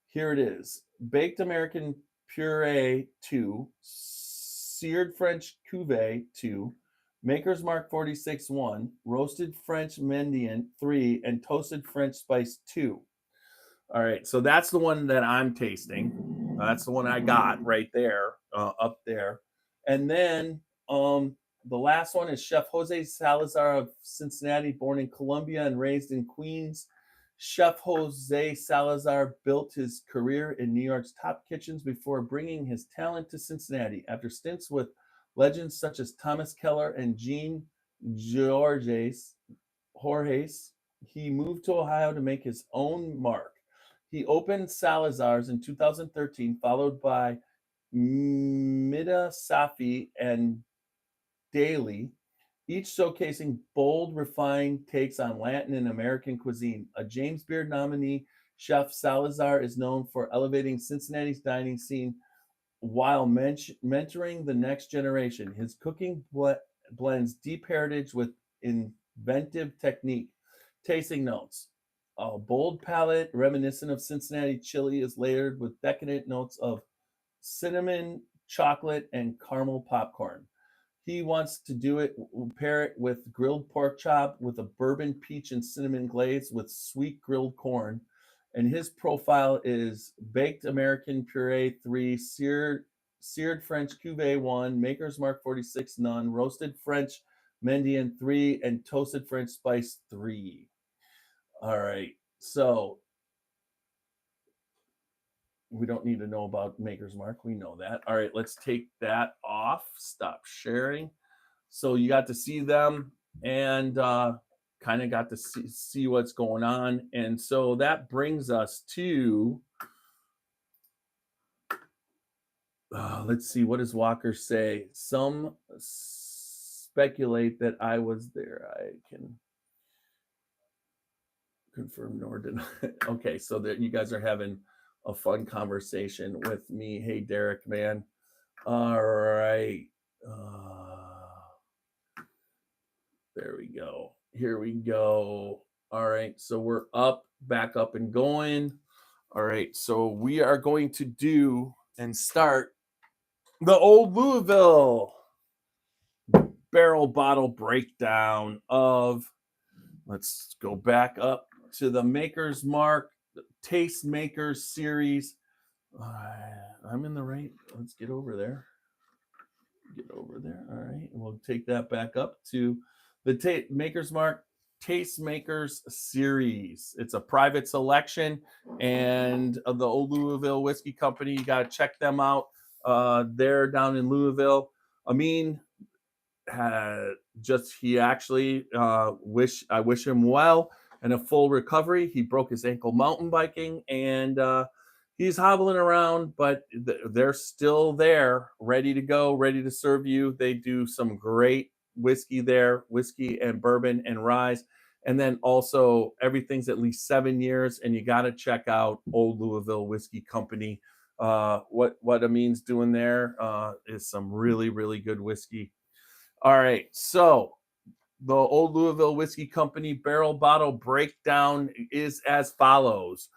Here it is. Baked American Puree 2, Seared French Cuvée 2, Maker's Mark 46 1, Roasted French Mendiant 3, and Toasted French Spice 2. All right, so that's the one that I'm tasting. That's the one I got right there, up there. And then the last one is Chef Jose Salazar of Cincinnati, born in Colombia and raised in Queens. Chef Jose Salazar built his career in New York's top kitchens before bringing his talent to Cincinnati. After stints with legends such as Thomas Keller and Jean Jorges, he moved to Ohio to make his own mark. He opened Salazar's in 2013, followed by Mida Safi and Daily, each showcasing bold, refined takes on Latin and American cuisine. A James Beard nominee, Chef Salazar is known for elevating Cincinnati's dining scene while mentoring the next generation. His cooking blends deep heritage with inventive technique. Tasting notes. A bold palate reminiscent of Cincinnati chili is layered with decadent notes of cinnamon, chocolate, and caramel popcorn. He wants to pair it with grilled pork chop with a bourbon peach and cinnamon glaze with sweet grilled corn. And his profile is Baked American Puree 3, Seared French Cuvée 1, Maker's Mark 46 none, Roasted French Mendiant 3, and Toasted French Spice 3. All right, so we don't need to know about Maker's Mark. We know that. All right, let's take that off. Stop sharing. So you got to see them and kind of got to see what's going on. And so that brings us to, let's see, what does Walker say? Some speculate that I was there. I can confirm nor deny. Okay, so that you guys are having a fun conversation with me. Hey, Derek, man. All right. There we go. Here we go. All right, so we're back up and going. All right, so we are going to do and start the old Louisville barrel bottle breakdown of, let's go back up to the Maker's Mark, the Tastemakers series. I'm in the right. Let's get over there. All right. We'll take that back up to the Maker's Mark Tastemakers series. It's a private selection, and of the Old Louisville Whiskey Company. You got to check them out. They're down in Louisville. Amin he actually I wish him well and a full recovery. He broke his ankle mountain biking, and he's hobbling around, but they're still there, ready to go, ready to serve you. They do some great whiskey there, whiskey and bourbon and rye. And then also everything's at least 7 years, and you got to check out Old Louisville Whiskey Company. What Amin's doing there is some really, really good whiskey. All right, so the Old Louisville Whiskey Company barrel bottle breakdown is as follows.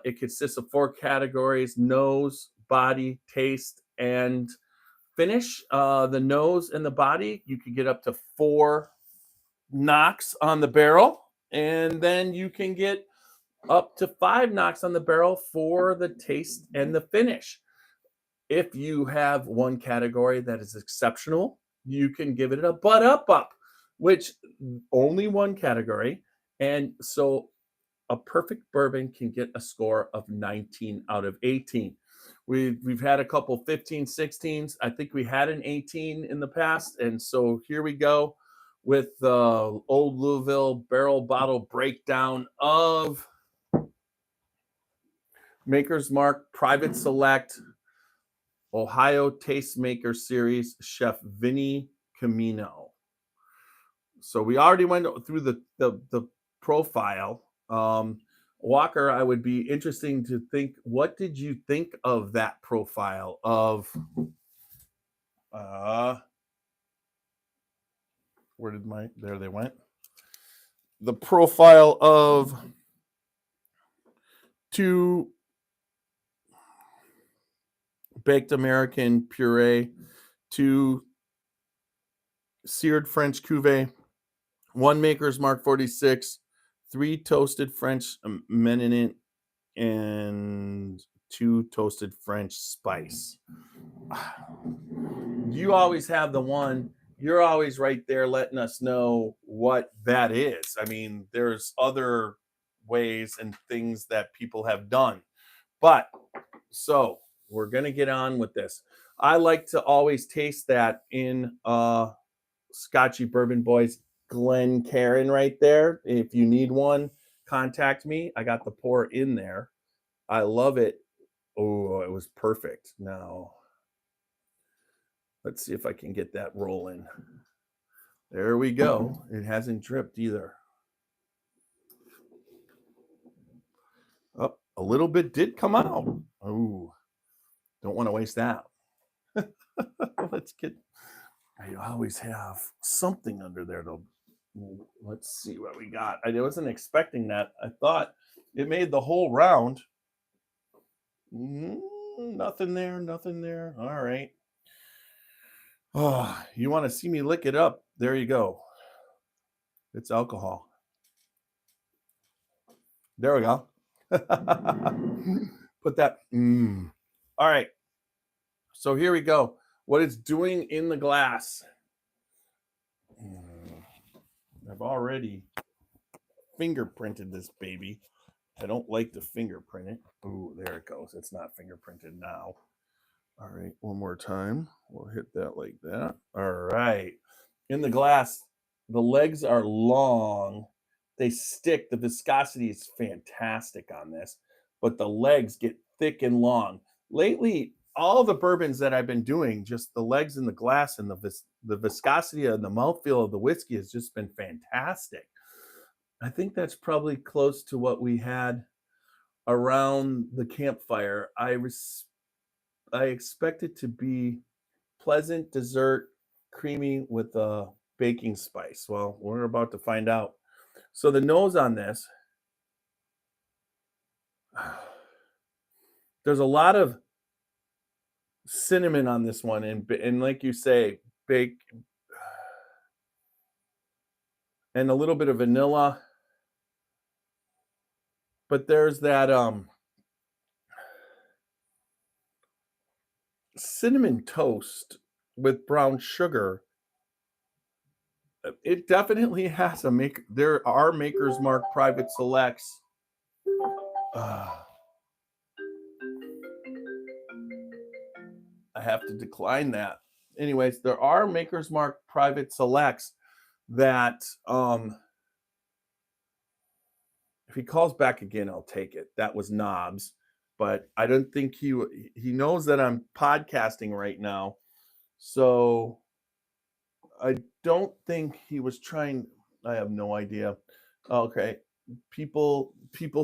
It consists of 4 categories: nose, body, taste, and finish. The nose and the body, you can get up to 4 knocks on the barrel, and then you can get up to 5 knocks on the barrel for the taste and the finish. If you have one category that is exceptional, you can give it a butt up, which only one category. And so a perfect bourbon can get a score of 19 out of 18. We've had a couple 15, 16s. I think we had an 18 in the past. And so here we go with the Old Louisville barrel bottle breakdown of Maker's Mark Private Select Ohio Tastemaker Series Chef Vinny Camino. So we already went through the profile. Walker, I would be interesting to think, what did you think of that profile of there they went. The profile of 2 baked American puree, 2 seared French cuvee, 1 Maker's Mark 46, 3 toasted French Meninant, and 2 toasted French spice. You always have the one. You're always right there letting us know what that is. I mean, there's other ways and things that people have done. But so we're going to get on with this. I like to always taste that in Scotchy Bourbon Boys Glencairn right there. If you need one, contact me. I got the pour in there. I love it. Oh, it was perfect. Now, let's see if I can get that rolling. There we go. It hasn't dripped either. Oh, a little bit did come out. Oh, don't want to waste that. Let's get, I always have something under there to, let's see what we got. I wasn't expecting that. I thought it made the whole round. Nothing there, nothing there. All right. Oh, you want to see me lick it up? There you go. It's alcohol. There we go. Put that. All right. So here we go. What it's doing in the glass. I've already fingerprinted this baby. I don't like to fingerprint it. Ooh, there it goes. It's not fingerprinted now. All right, one more time. We'll hit that like that. All right. In the glass, the legs are long. They stick. The viscosity is fantastic on this, but the legs get thick and long. Lately, all the bourbons that I've been doing, just the legs in the glass and the viscosity and the mouthfeel of the whiskey has just been fantastic. I think that's probably close to what we had around the campfire. I expect it to be pleasant dessert, creamy with a baking spice. Well, we're about to find out. So the nose on this, there's a lot of cinnamon on this one, and like you say, bake, and a little bit of vanilla. But there's that cinnamon toast with brown sugar. It definitely has a make. There are Maker's Mark private selects. I have to decline that. Anyways, there are Maker's Mark private selects that if he calls back again, I'll take it. That was Knobs, but I don't think he knows that I'm podcasting right now. So I don't think he was trying. I have no idea. Okay. People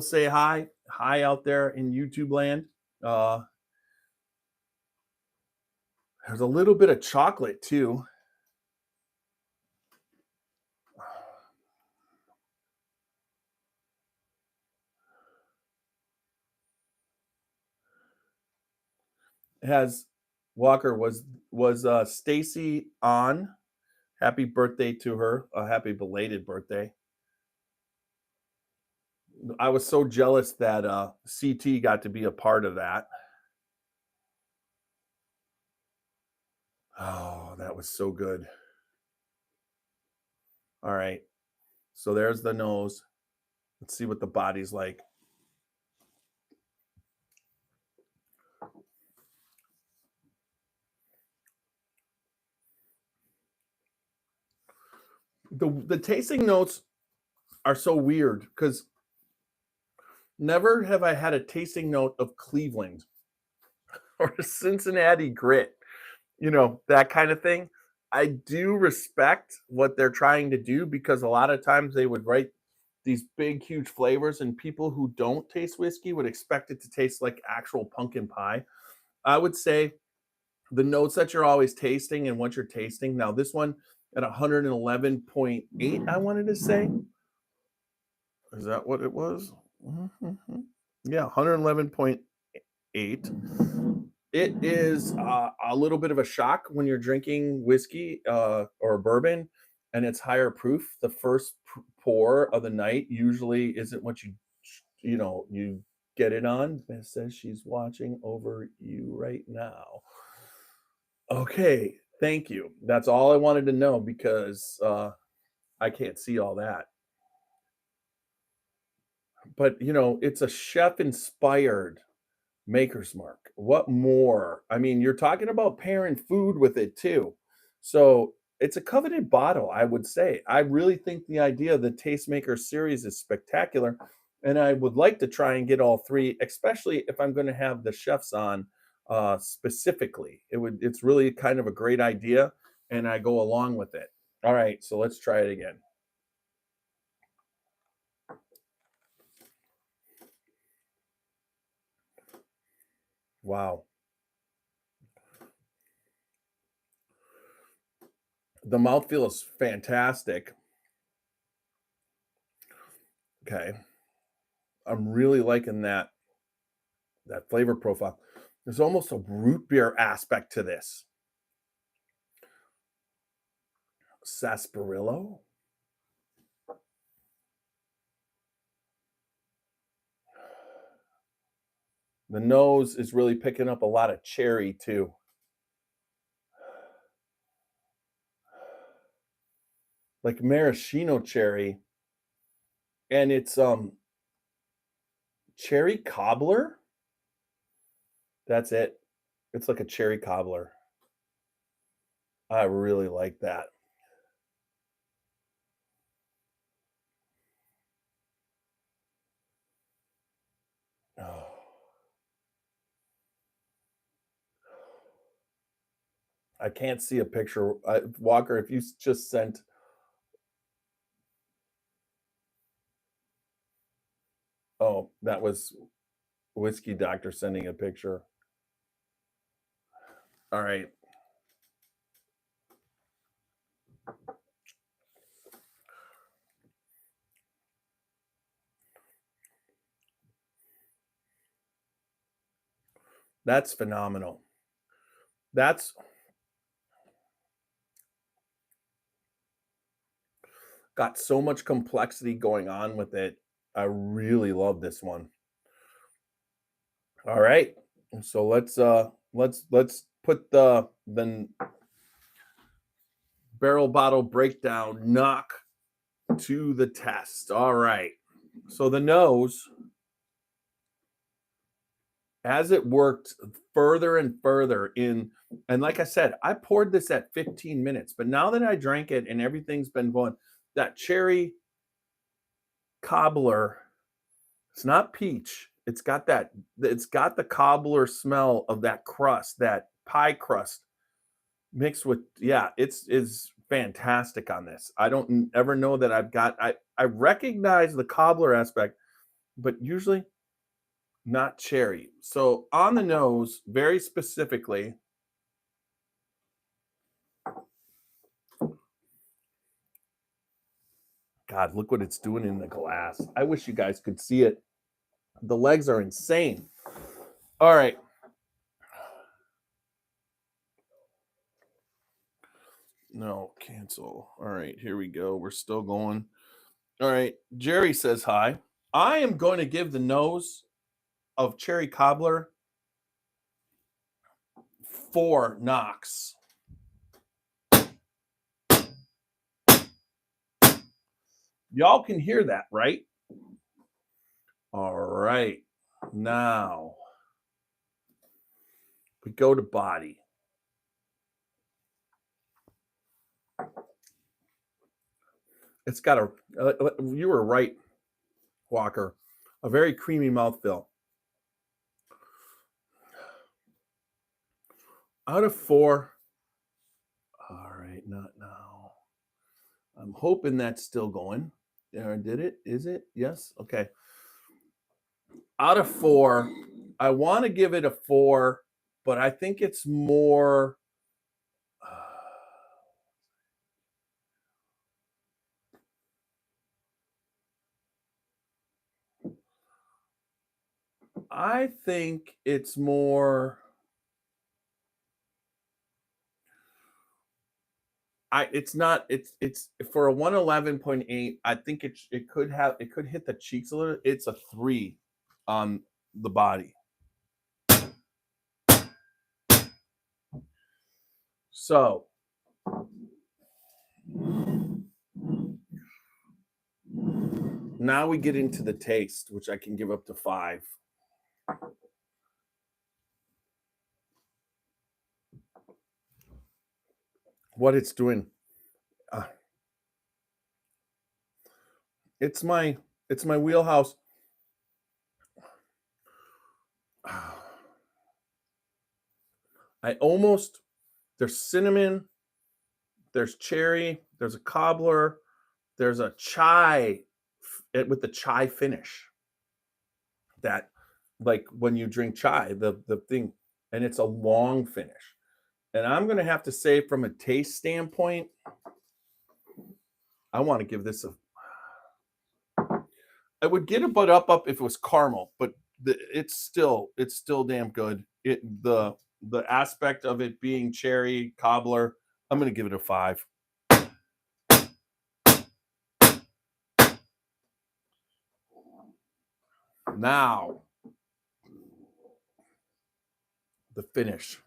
say hi out there in YouTube land. There's a little bit of chocolate too. It has Walker was Stacy on. Happy birthday to her. A happy belated birthday. I was so jealous that CT got to be a part of that. Oh, that was so good. All right. So there's the nose. Let's see what the body's like. The tasting notes are so weird because never have I had a tasting note of Cleveland or Cincinnati grit, that kind of thing. I do respect what they're trying to do because a lot of times they would write these big, huge flavors, and people who don't taste whiskey would expect it to taste like actual pumpkin pie. I would say the notes that you're always tasting and what you're tasting. Now, this one at 111.8, I wanted to say. Is that what it was? Mm-hmm. Yeah, 111.8. It is a little bit of a shock when you're drinking whiskey or bourbon and it's higher proof. The first pour of the night usually isn't what you get it on. Beth says she's watching over you right now. Okay, thank you. That's all I wanted to know because I can't see all that. But it's a chef-inspired Maker's Mark. What more? I mean, you're talking about pairing food with it too. So it's a coveted bottle, I would say. I really think the idea of the Tastemaker series is spectacular. And I would like to try and get all three, especially if I'm going to have the chefs on specifically. It's really kind of a great idea, and I go along with it. All right, so let's try it again. Wow. The mouthfeel is fantastic. Okay. I'm really liking that flavor profile. There's almost a root beer aspect to this. Sarsaparilla. The nose is really picking up a lot of cherry too. Like maraschino cherry. And it's cherry cobbler. That's it. It's like a cherry cobbler. I really like that. Oh. I can't see a picture. Walker, if you just sent. Oh, that was Whiskey Doctor sending a picture. All right. That's phenomenal. That's got so much complexity going on with it. I really love this one. All right. So let's put the barrel bottle breakdown knock to the test. All right. So the nose, as it worked further and further in, and like I said, I poured this at 15 minutes, but now that I drank it and everything's been going, that cherry cobbler, it's not peach. It's got the cobbler smell of that crust, that pie crust mixed with, yeah, it's fantastic on this. I don't ever know that I recognize the cobbler aspect, but usually not cherry. So on the nose, very specifically, God, look what it's doing in the glass. I wish you guys could see it. The legs are insane. All right. No, cancel. All right, here we go. We're still going. All right. Jerry says hi. I am going to give the nose of cherry cobbler 4 knocks. Y'all can hear that, right? All right. Now we go to body. It's got you were right, Walker, a very creamy mouthfeel. Out of 4, all right, not now. I'm hoping that's still going. Did it? Is it? Yes. Okay. Out of 4, I want to give it a 4, but I think it's more. I think it's more. It's not. It's for a 111.8. I think it could hit the cheeks a little. It's a 3 on the body. So now we get into the taste, which I can give up to 5. What it's doing. It's my wheelhouse. There's cinnamon, there's cherry, there's a cobbler, there's a chai with the chai finish. That, like when you drink chai, the thing, and it's a long finish. And I'm going to have to say, from a taste standpoint, I want to give this I would get a butt up if it was caramel, but it's still damn good. The aspect of it being cherry cobbler, I'm going to give it a 5. Now, the finish.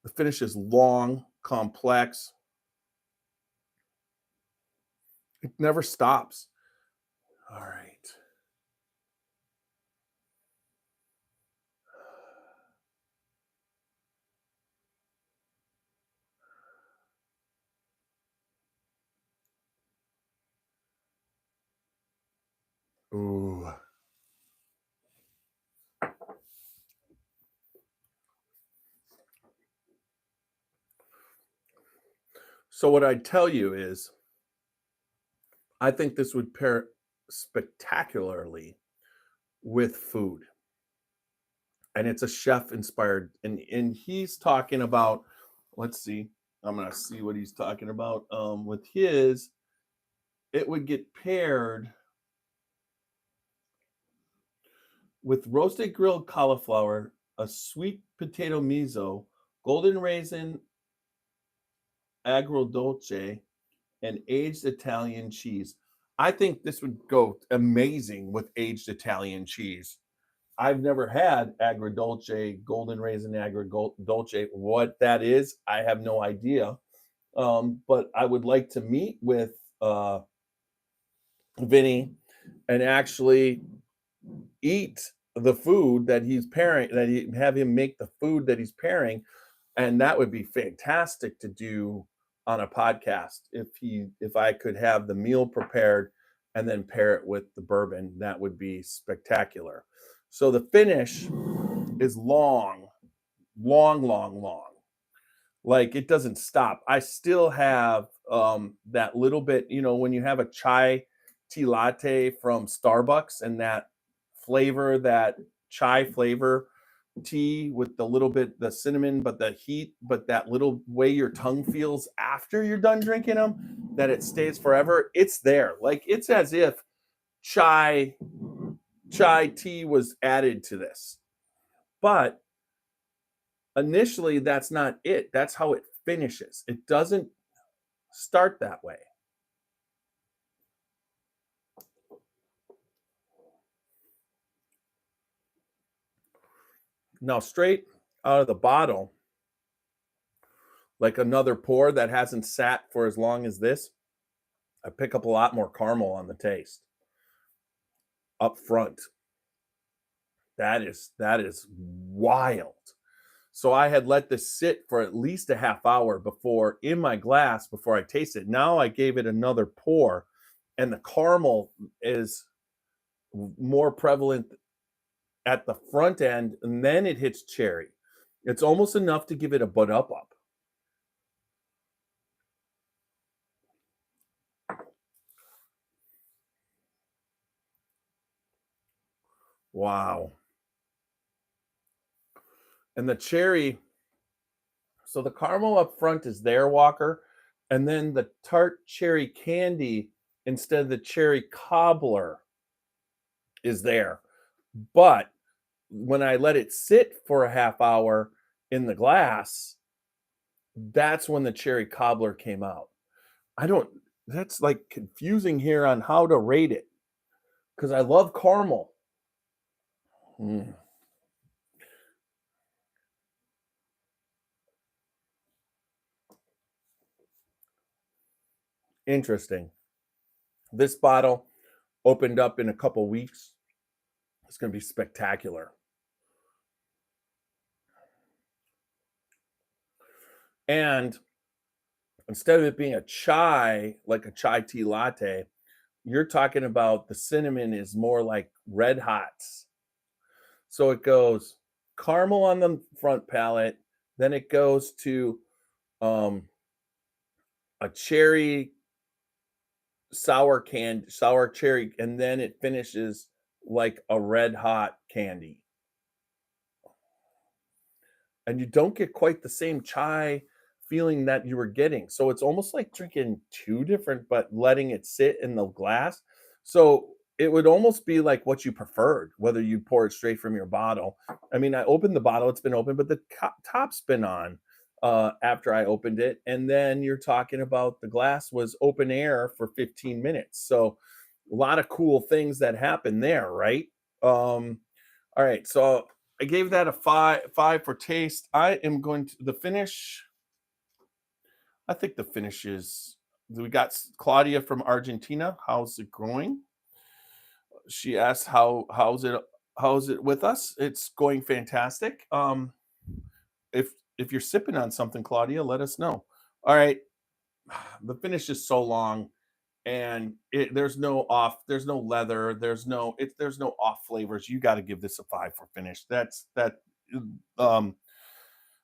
The finish is long, complex. It never stops. All right. Ooh. So what I'd tell you is, I think this would pair spectacularly with food. And it's a chef inspired. And he's talking about, let's see, I'm going to see what he's talking about. With his, it would get paired with roasted grilled cauliflower, a sweet potato miso, golden raisin agrodolce, and aged Italian cheese. I think this would go amazing with aged Italian cheese. I've never had agrodolce, golden raisin agrodolce. What that is, I have no idea. But I would like to meet with Vinny and actually eat the food that he's pairing, that he have him make the food that he's pairing, and that would be fantastic to do on a podcast. If I could have the meal prepared and then pair it with the bourbon, that would be spectacular. So the finish is long, long, long, long. Like it doesn't stop. I still have that little bit, when you have a chai tea latte from Starbucks and that flavor, that chai flavor tea with the little bit the cinnamon, but the heat, but that little way your tongue feels after you're done drinking them, that it stays forever. It's there. Like it's as if chai tea was added to this. But initially that's not it. That's how it finishes. It doesn't start that way. Now, straight out of the bottle, like another pour that hasn't sat for as long as this, I pick up a lot more caramel on the taste up front. That is wild. So I had let this sit for at least a half hour before in my glass before I taste it. Now I gave it another pour, and the caramel is more prevalent at the front end, and then it hits cherry. It's almost enough to give it a butt up. Wow. And the cherry, so the caramel up front is there, Walker, and then the tart cherry candy instead of the cherry cobbler is there. But when I let it sit for a half hour in the glass, that's when the cherry cobbler came out. That's like confusing here on how to rate it because I love caramel. Interesting. This bottle opened up in a couple weeks. It's going to be spectacular. And instead of it being a chai, like a chai tea latte, you're talking about the cinnamon is more like red hots. So it goes caramel on the front palate, then it goes to a cherry sour cherry, and then it finishes like a red hot candy. And you don't get quite the same chai feeling that you were getting. So it's almost like drinking two different, but letting it sit in the glass. So it would almost be like what you preferred, whether you pour it straight from your bottle. I mean, I opened the bottle, it's been open, but the top's been on after I opened it. And then you're talking about the glass was open air for 15 minutes. So a lot of cool things that happen there, right? All right. So I gave that a five for taste. I am going to the finish. I think the finish is we got Claudia from Argentina. How's it going? She asked how's it with us? It's going fantastic. If you're sipping on something, Claudia, let us know. All right. The finish is so long and there's no leather, there's no off flavors. You got to give this a 5 for finish. Um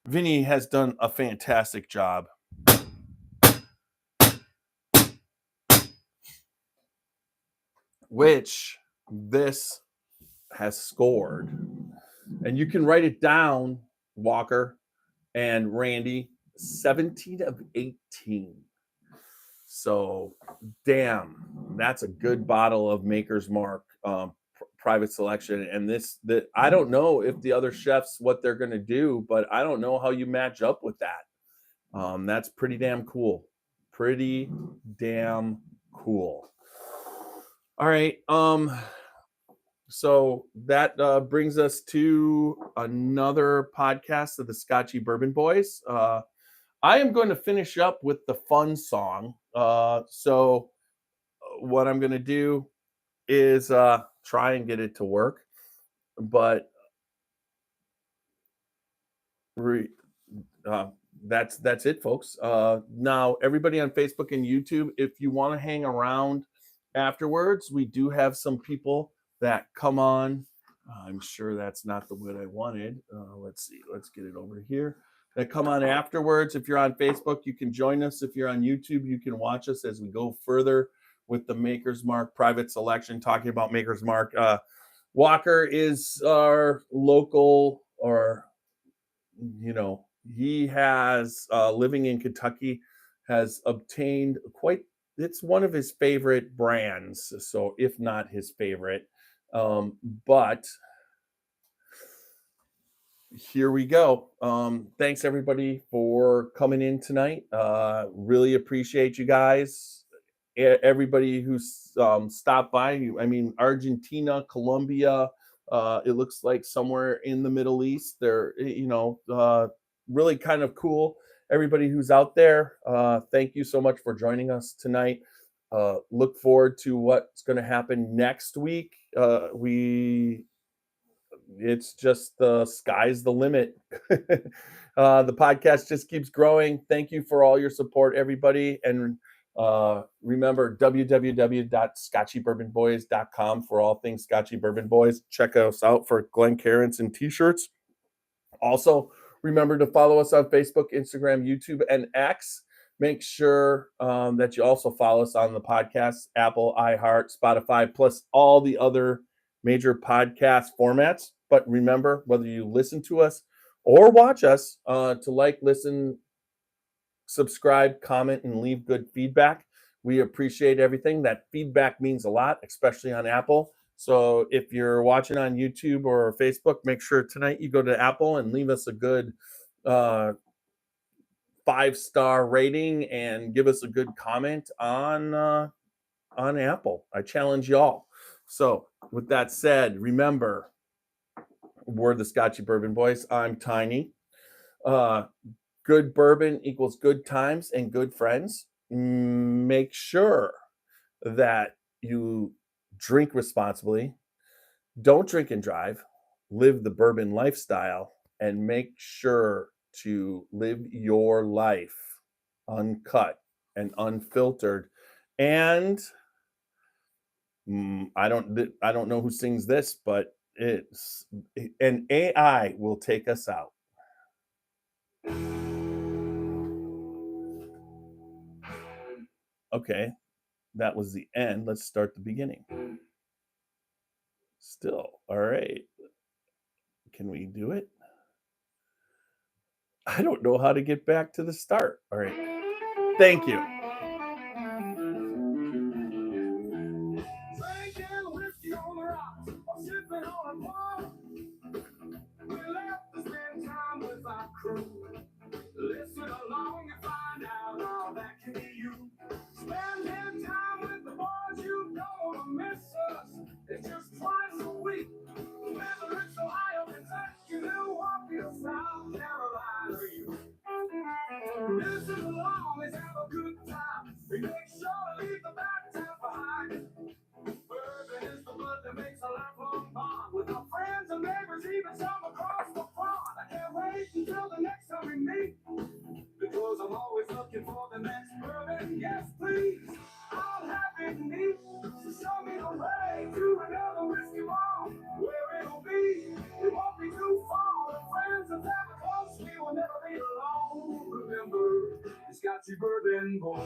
Vinny has done a fantastic job. Which this has scored. And you can write it down, Walker and Randy, 17 of 18. So, damn, that's a good bottle of Maker's Mark private selection. And I don't know if the other chefs what they're going to do, but I don't know how you match up with that. That's pretty damn cool. Pretty damn cool. All right. So that brings us to another podcast of the Scotchy Bourbon Boys. I am going to finish up with the fun song. So what I'm going to do is try and get it to work, but uh, that's it, folks. Now, everybody on Facebook and YouTube, if you want to hang around afterwards, we do have some people that come on. I'm sure that's not the word I wanted. Let's see. Let's get it over here. That come on afterwards. If you're on Facebook, you can join us. If you're on YouTube, you can watch us as we go further with the Maker's Mark private selection, talking about Maker's Mark. Walker is our local, or he has living in Kentucky, has obtained it's one of his favorite brands, so if not his favorite. But here we go. Thanks everybody for coming in tonight. Really appreciate you guys. Everybody who's stopped by. I mean, Argentina, Colombia. It looks like somewhere in the Middle East. They're really kind of cool. Everybody who's out there, thank you so much for joining us tonight. Look forward to what's going to happen next week. It's just the sky's the limit. The podcast just keeps growing. Thank you for all your support, everybody. And remember, www.scotchybourbonboys.com for all things Scotchy Bourbon Boys. Check us out for Glencairns and t-shirts. Also, remember to follow us on Facebook, Instagram, YouTube, and X. Make sure that you also follow us on the podcast, Apple, iHeart, Spotify, plus all the other major podcast formats. But remember, whether you listen to us or watch us, to like, listen, subscribe, comment, and leave good feedback. We appreciate everything. That feedback means a lot, especially on Apple. So if you're watching on YouTube or Facebook, make sure tonight you go to Apple and leave us a good 5-star rating and give us a good comment on Apple. I challenge y'all. So with that said, remember, we're the Scotchy Bourbon Boys. I'm Tiny. Good bourbon equals good times and good friends. Make sure that you drink responsibly. Don't drink and drive. Live the bourbon lifestyle, and make sure to live your life uncut and unfiltered. And I don't know who sings this, but it's an AI will take us out. Okay, that was the end. Let's start the beginning. Still, all right. Can we do it? I don't know how to get back to the start. All right. Thank you. Drinking whiskey on the rocks, or sipping on a bar. We left to spend time with our crew. Listen along and find out all that can be you. Spending time with the boys, you don't want to miss us. It's just twice a week. Whether it's Ohio, Kentucky, Milwaukee, or South Carolina, you listen along, let's have a good time. We make sure to leave the bad time behind. Bourbon is the blood that makes a lifelong bond with our friends and neighbors, even some across the pond. I can't wait until the next time we meet, because I'm always looking for the next bourbon. Yes, please, I'm happy to meet. So show me the way to another whiskey bar, where it'll be. It won't be too far. The friends are ever close, we will never be alone. Remember, it's Scotchy Bourbon Boys.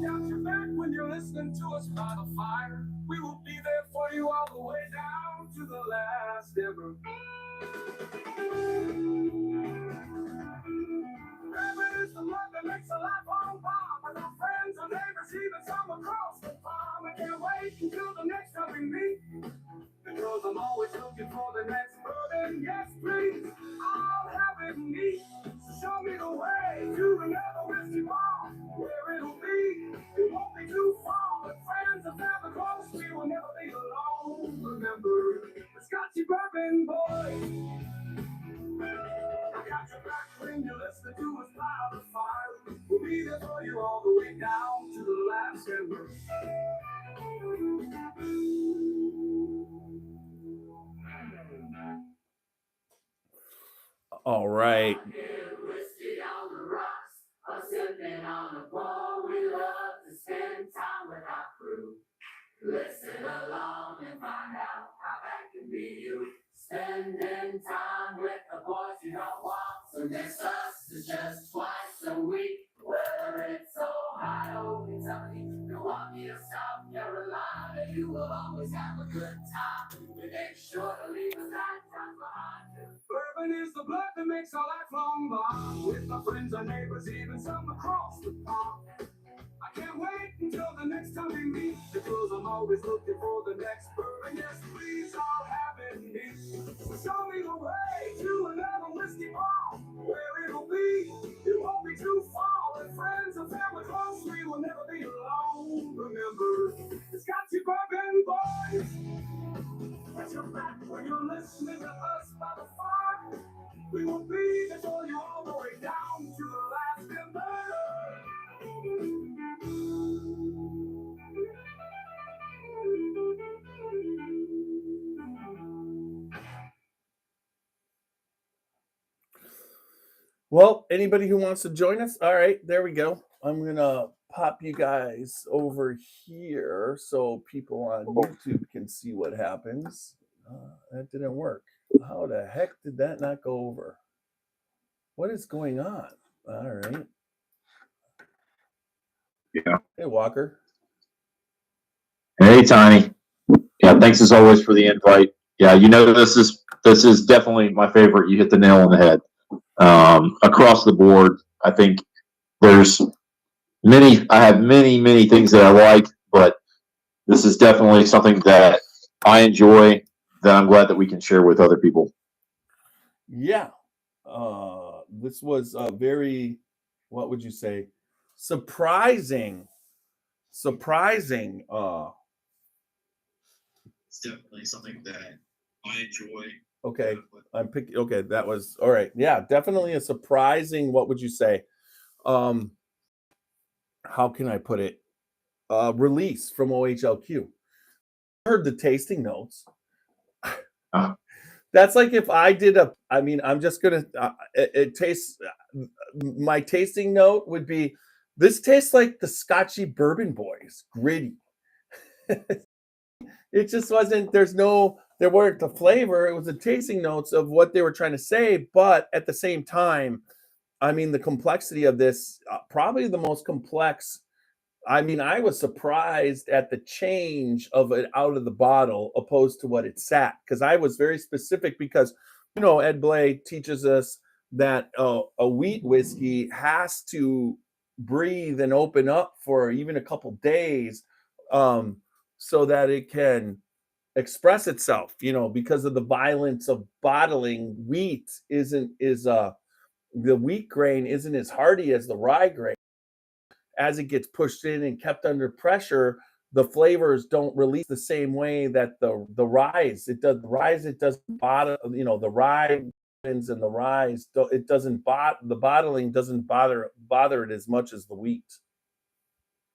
Got your back when you're listening to us by the fire. We will be there for you all the way down to the last ever yes, please, I'll have it neat. Show me the way to another whiskey bar, where it'll be. It won't be too far, but friends are never close. We will never be alone. Remember the Scotchy Bourbon Boys. I got your back when you listen to us by the fire. We'll be there for you all the way down to the last ember. All right. Whiskey on the rocks, sipping on a bowl. We love to spend time with our crew. Listen along and find out how that can be you. Spending time with the boys you don't want to miss us. It's just twice a week. Whether it's Ohio, Kentucky, Milwaukee, or South Carolina, you will always have a good time. We make sure to leave a nice time behind you. Bourbon is the blood that makes a lifelong bond with my friends and neighbors, even some across the pond. I can't wait until the next time we meet, because I'm always looking for the next bourbon. Yes, please, I'll have it neat. So show me the way to another whiskey bar, where it'll be. It won't be too far. With friends and family close, we will never be alone. Remember, it's Scotchy Bourbon Boys. Get your back when you're listening to us by the fire. We will be there for you all the way down to the last ember. Well, anybody who wants to join us, all right, there we go. I'm gonna pop you guys over here so people on YouTube can see what happens. That didn't work. How the heck did that not go over? What is going on? All right. Yeah. Hey, Walker. Hey, Tiny. Yeah, thanks as always for the invite. Yeah, you know this is definitely my favorite. You hit the nail on the head. Across the board, I think there's I have many things that I like, but this is definitely something that I enjoy, that I'm glad that we can share with other people. Yeah. This was a very, what would you say, surprising. It's definitely something that I enjoy. Okay. Okay, that was all right. Yeah, definitely a surprising, what would you say? How can I put it? Release from OHLQ. I heard the tasting notes. That's like if I did I'm just gonna it tastes, my tasting note would be, this tastes like the Scotchy Bourbon Boys, gritty. It just wasn't, there weren't the flavor, it was the tasting notes of what they were trying to say, but at the same time, the complexity of this, probably the most complex. I was surprised at the change of it out of the bottle opposed to what it sat, because I was very specific, because Ed Blay teaches us that a wheat whiskey has to breathe and open up for even a couple days, so that it can express itself, because of the violence of bottling. Wheat the wheat grain isn't as hardy as the rye grain. As it gets pushed in and kept under pressure, the flavors don't release the same way that the rise it does. It doesn't bottle, the rye and the rise, it doesn't the bottling doesn't bother it as much as the wheat.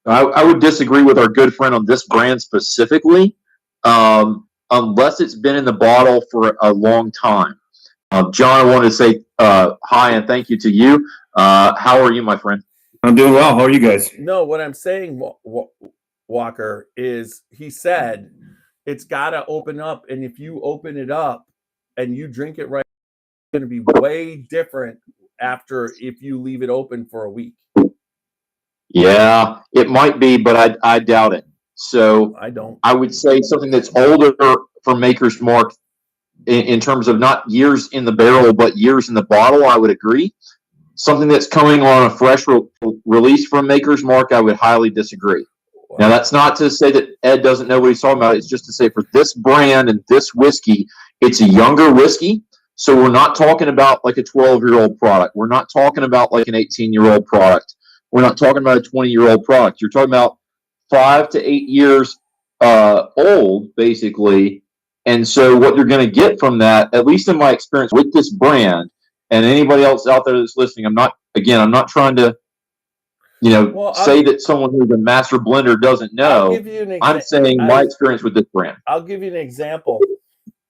I would disagree with our good friend on this brand specifically, unless it's been in the bottle for a long time. John, I wanted to say hi and thank you to you. How are you, my friend? I'm doing well. How are you guys? No, what I'm saying, Walker, is he said it's got to open up, and if you open it up and you drink it right, it's going to be way different after if you leave it open for a week. Yeah, it might be, but I doubt it. So I don't. I would say something that's older for Maker's Mark in terms of not years in the barrel, but years in the bottle, I would agree. Something that's coming on a fresh release from Maker's Mark, I would highly disagree. Wow. Now, that's not to say that Ed doesn't know what he's talking about. It's just to say for this brand and this whiskey, it's a younger whiskey. So we're not talking about like a 12-year-old product. We're not talking about like an 18-year-old product. We're not talking about a 20-year-old product. You're talking about 5 to 8 years old, basically. And so what you're going to get from that, at least in my experience with this brand, and anybody else out there that's listening, I'm not trying to, say that someone who's a master blender doesn't know. I'm saying my experience with this brand. I'll give you an example.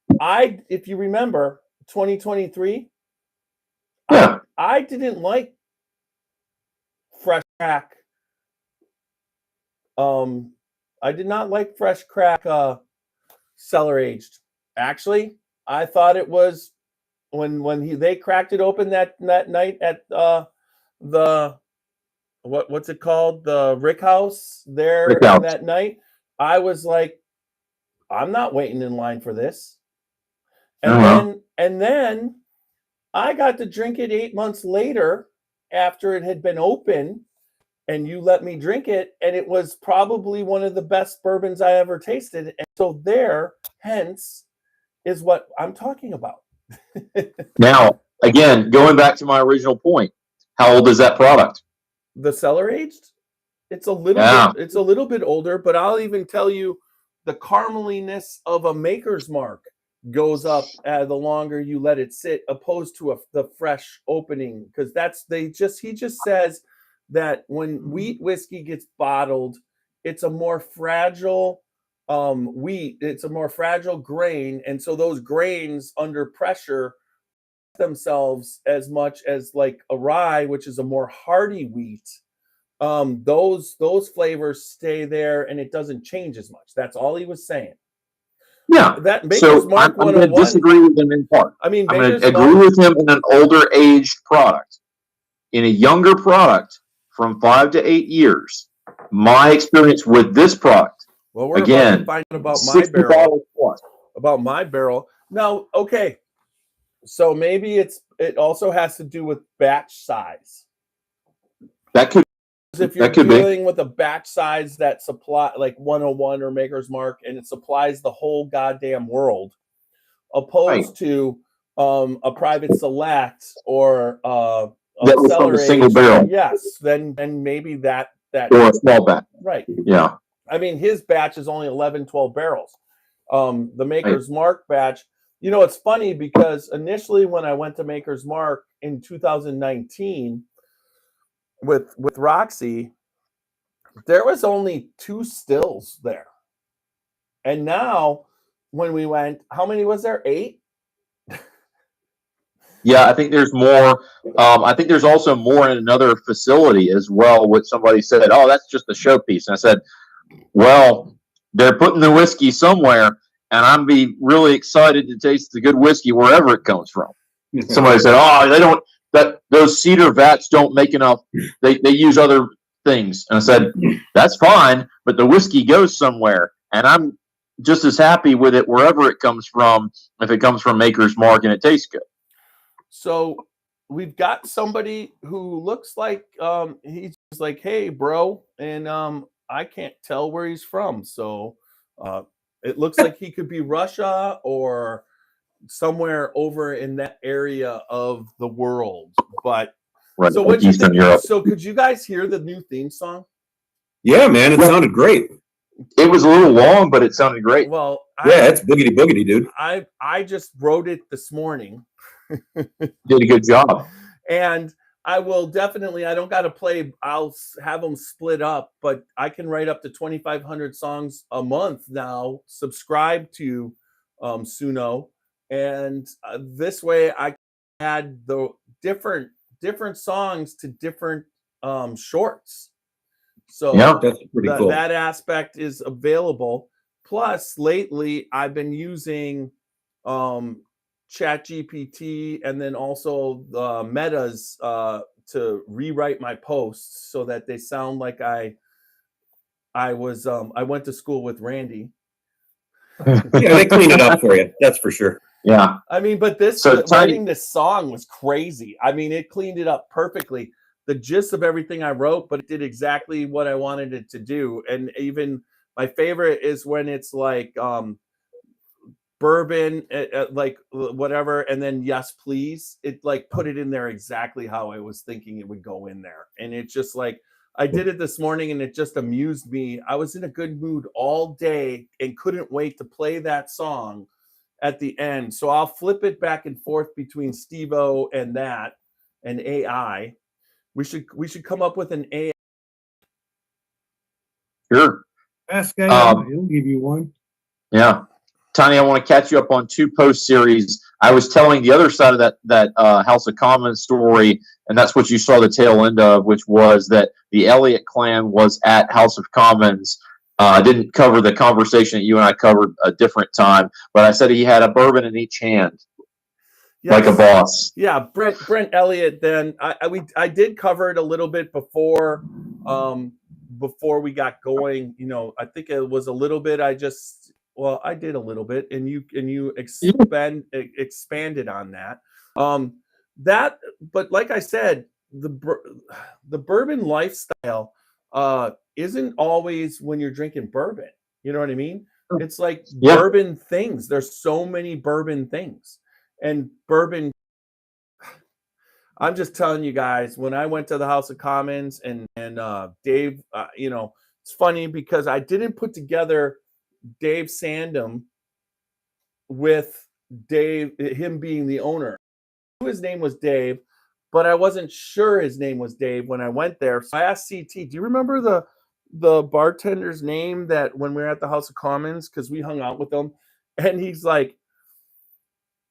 If you remember 2023, yeah, I didn't like fresh crack. I did not like fresh crack cellar aged. Actually, I thought it was when they cracked it open that night at the what's it called, the Rick House there that night. I was like, I'm not waiting in line for this. And then I got to drink it 8 months later after it had been open, and you let me drink it, and it was probably one of the best bourbons I ever tasted. And so hence is what I'm talking about. Now, again, going back to my original point, how old is that product? The cellar aged? It's a little bit older, but I'll even tell you the carameliness of a Maker's Mark goes up the longer you let it sit, opposed to the fresh opening, because he just says that when wheat whiskey gets bottled, it's a more fragile wheat, it's a more fragile grain, and so those grains under pressure themselves as much as like a rye, which is a more hardy wheat. Those flavors stay there and it doesn't change as much. That's all he was saying. Yeah, that Maker's Mark I'm going to disagree with him in part. I mean, I'm going to agree with him in an older aged product. In a younger product, from 5 to 8 years, my experience with this product. Well, we're again, about to find about my barrel. About my barrel. Now, okay. So maybe it also has to do with batch size. That could. If you're dealing with a batch size that supply like 101 or Maker's Mark, and it supplies the whole goddamn world, opposed to a private select or a cellar from a single barrel. Yes, then maybe that or a small batch. Right. Yeah. I mean, his batch is only 11, 12 barrels. The Maker's Mark batch, it's funny because initially when I went to Maker's Mark in 2019 with Roxy, there was only 2 stills there. And now when we went, how many was there? 8? Yeah, I think there's more. I think there's also more in another facility as well, which somebody said, oh, that's just a showpiece. And I said, well, they're putting the whiskey somewhere, and I'm be really excited to taste the good whiskey wherever it comes from. Somebody said, oh, they don't, those cedar vats don't make enough. They use other things. And I said, that's fine, but the whiskey goes somewhere, and I'm just as happy with it wherever it comes from, if it comes from Maker's Mark and it tastes good. So we've got somebody who looks like he's like, hey, bro, and I can't tell where he's from. So it looks like he could be Russia or somewhere over in that area of the world. But right, so what do you think? Europe. So could you guys hear the new theme song? Yeah, man, it sounded great. It was a little long, but it sounded great. Well, it's boogity boogity, dude. I just wrote it this morning. Did a good job. And I will definitely, I don't got to play, I'll have them split up, but I can write up to 2,500 songs a month now, subscribe to Suno. And this way I add the different songs to different shorts. So yeah, that's pretty cool. That aspect is available. Plus, lately I've been using ChatGPT and then also the metas to rewrite my posts so that they sound like I went to school with Randy. Yeah, they cleaned it up for you. That's for sure. Yeah. I mean, but writing this song was crazy. I mean, it cleaned it up perfectly. The gist of everything I wrote, but it did exactly what I wanted it to do. And even my favorite is when it's like bourbon, like whatever, and then yes, please. It like put it in there exactly how I was thinking it would go in there. And it's just like, I did it this morning and it just amused me. I was in a good mood all day and couldn't wait to play that song at the end. So I'll flip it back and forth between Steve-O and that and AI. We should come up with an AI. Sure. Ask AI, he'll give you one. Yeah. Tony, I want to catch you up on 2 post series. I was telling the other side of that House of Commons story, and that's what you saw the tail end of, which was that the Elliott clan was at House of Commons. I didn't cover the conversation that you and I covered a different time, but I said he had a bourbon in each hand, like a boss. Yeah, Brent Elliott. Then I did cover it a little bit before we got going. You know, I think it was a little bit. I did a little bit, and you expanded on that. But like I said, the bourbon lifestyle isn't always when you're drinking bourbon. You know what I mean? It's like bourbon things. There's so many bourbon things, and bourbon. I'm just telling you guys, when I went to the House of Commons and Dave, you know, it's funny because I didn't put together Dave Sandom with him being the owner. I knew his name was Dave, but I wasn't sure his name was Dave when I went there. So I asked CT, do you remember the bartender's name that when we were at the House of Commons, because we hung out with him? And he's like,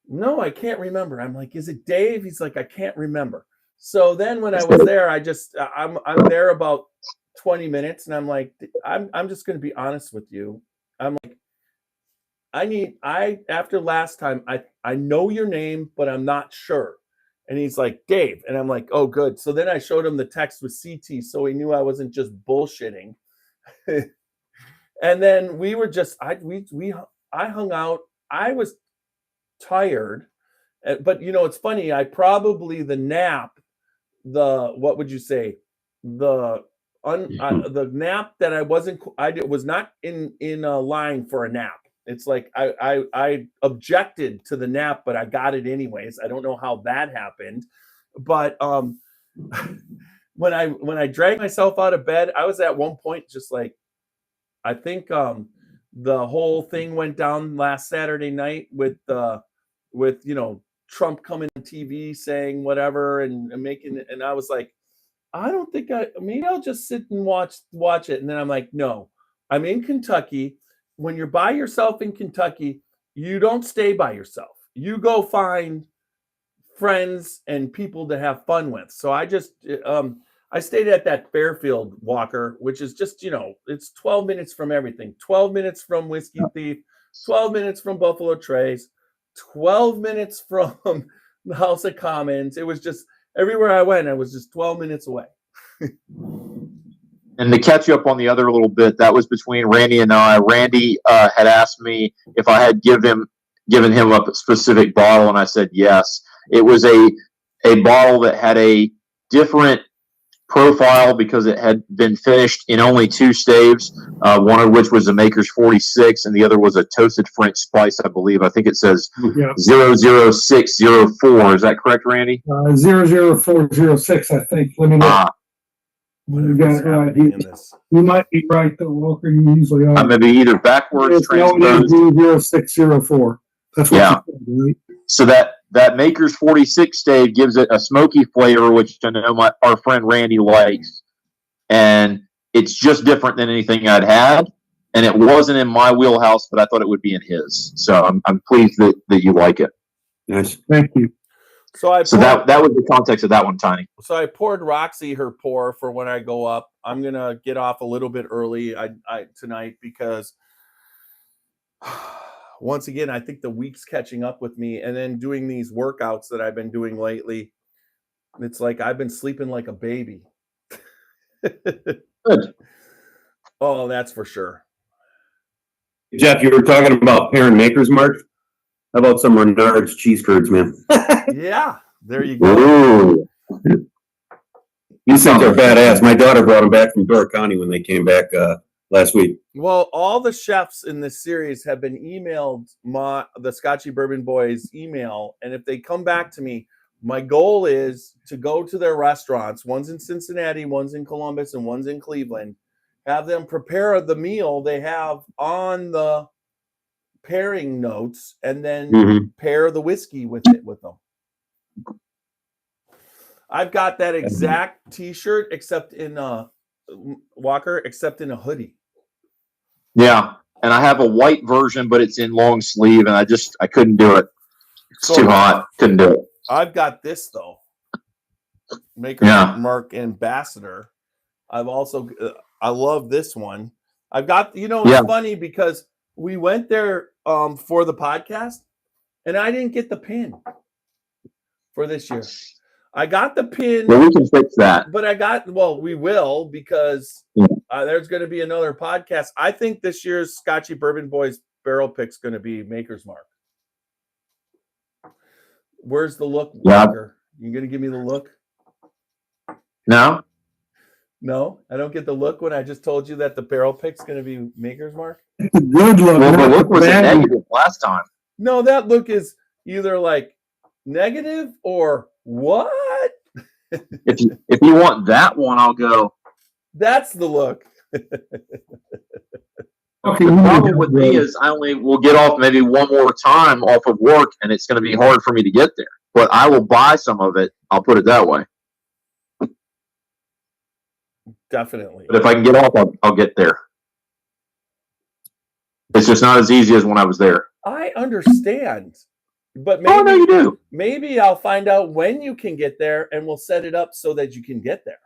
no, I can't remember. I'm like, is it Dave? He's like, I can't remember. So then when I was there, I'm there about 20 minutes, and I'm like, I'm just going to be honest with you. I'm like, after last time, I know your name, but I'm not sure. And he's like, Dave. And I'm like, oh, good. So then I showed him the text with CT, so he knew I wasn't just bullshitting. And then we were just, I hung out. I was tired, but you know, it's funny. I probably what would you say? The nap that I was not in a line for a nap. It's like I objected to the nap, but I got it anyways. I don't know how that happened, but when I dragged myself out of bed, I was at one point just like, I think the whole thing went down last Saturday night with you know, Trump coming on TV saying whatever and making it, and I was like, I don't think maybe I'll just sit and watch it. And then I'm like, no, I'm in Kentucky. When you're by yourself in Kentucky, you don't stay by yourself. You go find friends and people to have fun with. So I just, I stayed at that Fairfield, Walker, which is just, you know, it's 12 minutes from everything. 12 minutes from Whiskey Thief, 12 minutes from Buffalo Trace, 12 minutes from the House of Commons. It was just, everywhere I went, I was just 12 minutes away. And to catch you up on the other little bit, that was between Randy and I. Randy had asked me if I had given him a specific bottle, and I said yes. It was a bottle that had a different profile because it had been finished in only 2 staves, one of which was a Maker's 46, and the other was a toasted French spice, I believe. I think it says 00604. Is that correct, Randy? 00406, I think. Let me look. You got it right. You might be right, though, Walker. You usually are. I may be either backwards, transposed. 00604. That's what you said, right? So that Maker's 46 stave gives it a smoky flavor, which I know our friend Randy likes. And it's just different than anything I'd had. And it wasn't in my wheelhouse, but I thought it would be in his. So I'm pleased that you like it. Nice. Thank you. So that was the context of that one, Tiny. So I poured Roxy her pour for when I go up. I'm gonna get off a little bit early tonight because once again, I think the week's catching up with me, and then doing these workouts that I've been doing lately. It's like I've been sleeping like a baby. Good. Oh, that's for sure. Jeff, you were talking about pairing Maker's Mark. How about some Renard's cheese curds, man? Yeah, there you go. These things are badass. My daughter brought them back from Door County when they came back last week. Well, all the chefs in this series have been emailed the Scotchy Bourbon Boys email, and if they come back to me, my goal is to go to their restaurants. One's in Cincinnati, one's in Columbus, and one's in Cleveland. Have them prepare the meal they have on the pairing notes, and then pair the whiskey with them. I've got that exact T-shirt, except in Walker, except in a hoodie. Yeah, and I have a white version, but it's in long sleeve, and I couldn't do it. It's too hot. Couldn't do it. I've got this though. Maker's Mark Ambassador. I've also I love this one. I've got it's funny because we went there for the podcast, and I didn't get the pin for this year. I got the pin. Well, we can fix that. But we will, because there's going to be another podcast. I think this year's Scotchy Bourbon Boys barrel pick's going to be Maker's Mark. Where's the look, Walker? You going to give me the look? No. No, I don't get the look when I just told you that the barrel pick's going to be Maker's Mark. It's a good look. Well, the look was a negative last time. No, that look is either like negative or what? If you want that one, I'll go. That's the look. Okay, the problem with me is I only will get off maybe one more time off of work, and it's going to be hard for me to get there. But I will buy some of it. I'll put it that way. Definitely. But if I can get off, I'll get there. It's just not as easy as when I was there. I understand. But maybe, no, you do. Maybe I'll find out when you can get there, and we'll set it up so that you can get there.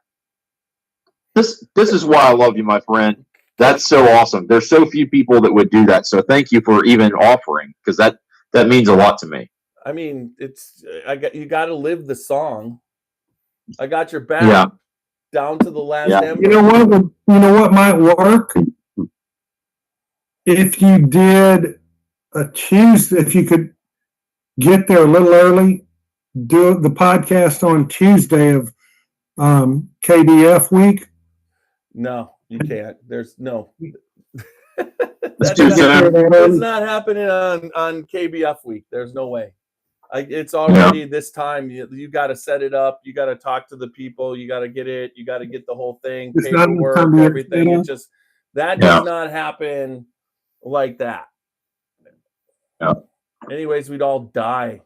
This is why I love you, my friend. That's so awesome. There's so few people that would do that. So thank you for even offering, because that means a lot to me. I mean, you got to live the song. I got your back down to the last ember. You know what might work? If you did a Tuesday, if you could get there a little early, do the podcast on Tuesday of KBF week. No, you can't. There's no. That's not happening on KBF week. There's no way. It's already this time. You got to set it up. You got to talk to the people. You got to get it. You got to get the whole thing, paperwork, everything. It just does not happen like that. Yeah. Anyways, we'd all die.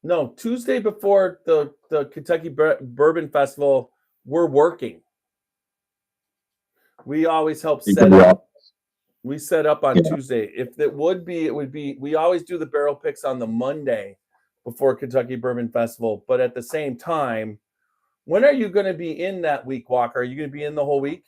No, Tuesday before the Kentucky Bourbon Festival, we're working. We always help set up. We set up on Tuesday. If it would be, we always do the barrel picks on the Monday before Kentucky Bourbon Festival. But at the same time, when are you going to be in that week, Walker? Are you going to be in the whole week?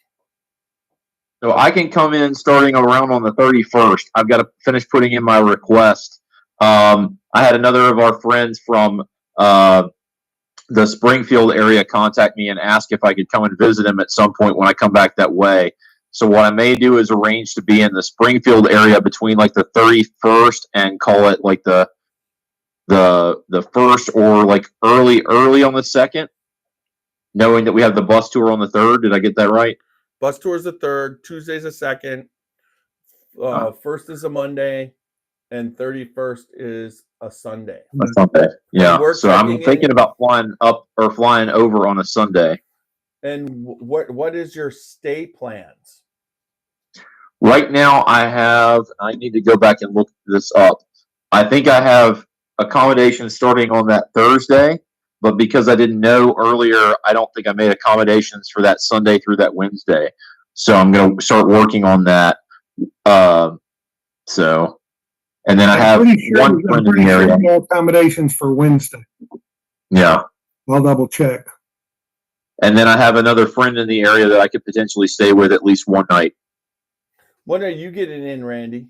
So I can come in starting around on the 31st. I've got to finish putting in my request. I had another of our friends from the Springfield area contact me and ask if I could come and visit him at some point when I come back that way. So what I may do is arrange to be in the Springfield area between like the 31st and call it like the first, or like early on the 2nd, knowing that we have the bus tour on the 3rd. Did I get that right? Bus tour is the 3rd, Tuesday's the 2nd, first is a Monday, and 31st is a Sunday. A Sunday, yeah. So I'm thinking about flying up or flying over on a Sunday. And what is your stay plans? Right now, I need to go back and look this up. I think I have accommodations starting on that Thursday, but because I didn't know earlier, I don't think I made accommodations for that Sunday through that Wednesday. So I'm going to start working on that. And then I have one friend in the area. No accommodations for Wednesday. Yeah. I'll double check. And then I have another friend in the area that I could potentially stay with at least one night. When are you getting in, Randy?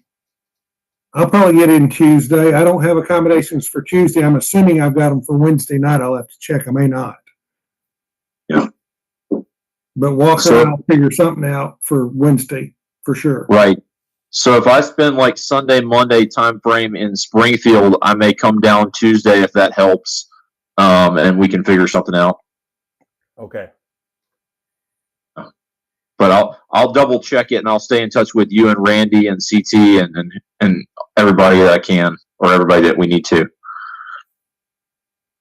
I'll probably get in Tuesday. I don't have accommodations for Tuesday. I'm assuming I've got them for Wednesday night. I'll have to check. I may not. Yeah. But Walker and I'll figure something out for Wednesday for sure. Right. So if I spend like Sunday, Monday time frame in Springfield, I may come down Tuesday if that helps, and we can figure something out. Okay. but I'll double check it, and I'll stay in touch with you and Randy and CT and everybody that I can, or everybody that we need to.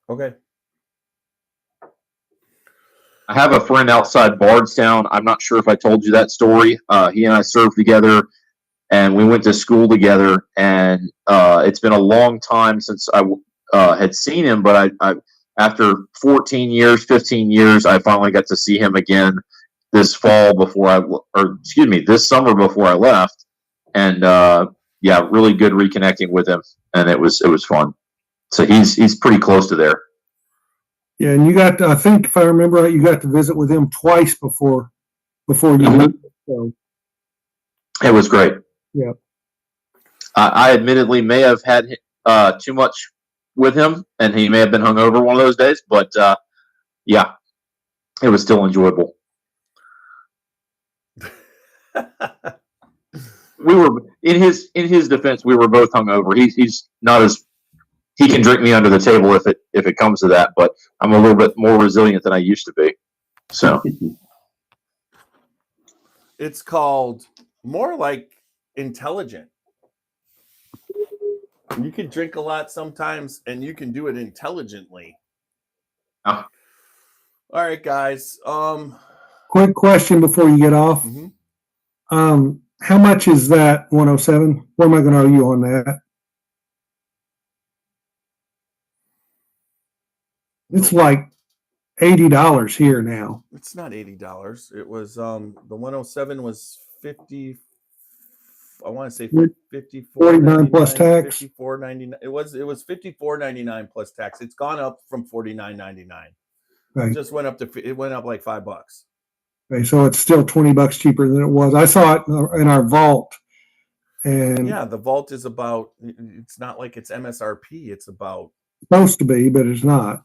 Okay. I have a friend outside Bardstown. I'm not sure if I told you that story. He and I served together, and we went to school together. And it's been a long time since I had seen him, but I after 14 years, 15 years, I finally got to see him again this fall this summer before I left. And yeah, really good reconnecting with him, and it was fun. So he's pretty close to there. Yeah, and you got to, I think if I remember right, you got to visit with him twice before you left. So It was great. Yeah. I admittedly may have had too much with him, and he may have been hungover one of those days, but yeah, it was still enjoyable. We were in his defense. We were both hungover. He's not as he can drink me under the table if it comes to that, but I'm a little bit more resilient than I used to be. So It's called more like intelligent. You can drink a lot sometimes, and you can do it intelligently. Oh. All right, guys. Quick question before you get off. Mm-hmm. How much is that 107? What am I going to owe you on that? It's like $80 here now. It's not $80. It was the 107 was 50. I want to say 49 plus tax. 54.99. It was 54.99 plus tax. It's gone up from 49.99. Right. It just went up it went up like $5. Okay, so it's still $20 cheaper than it was. I saw it in our vault, and yeah, the vault is about. It's not like it's MSRP. It's about supposed to be, but it's not.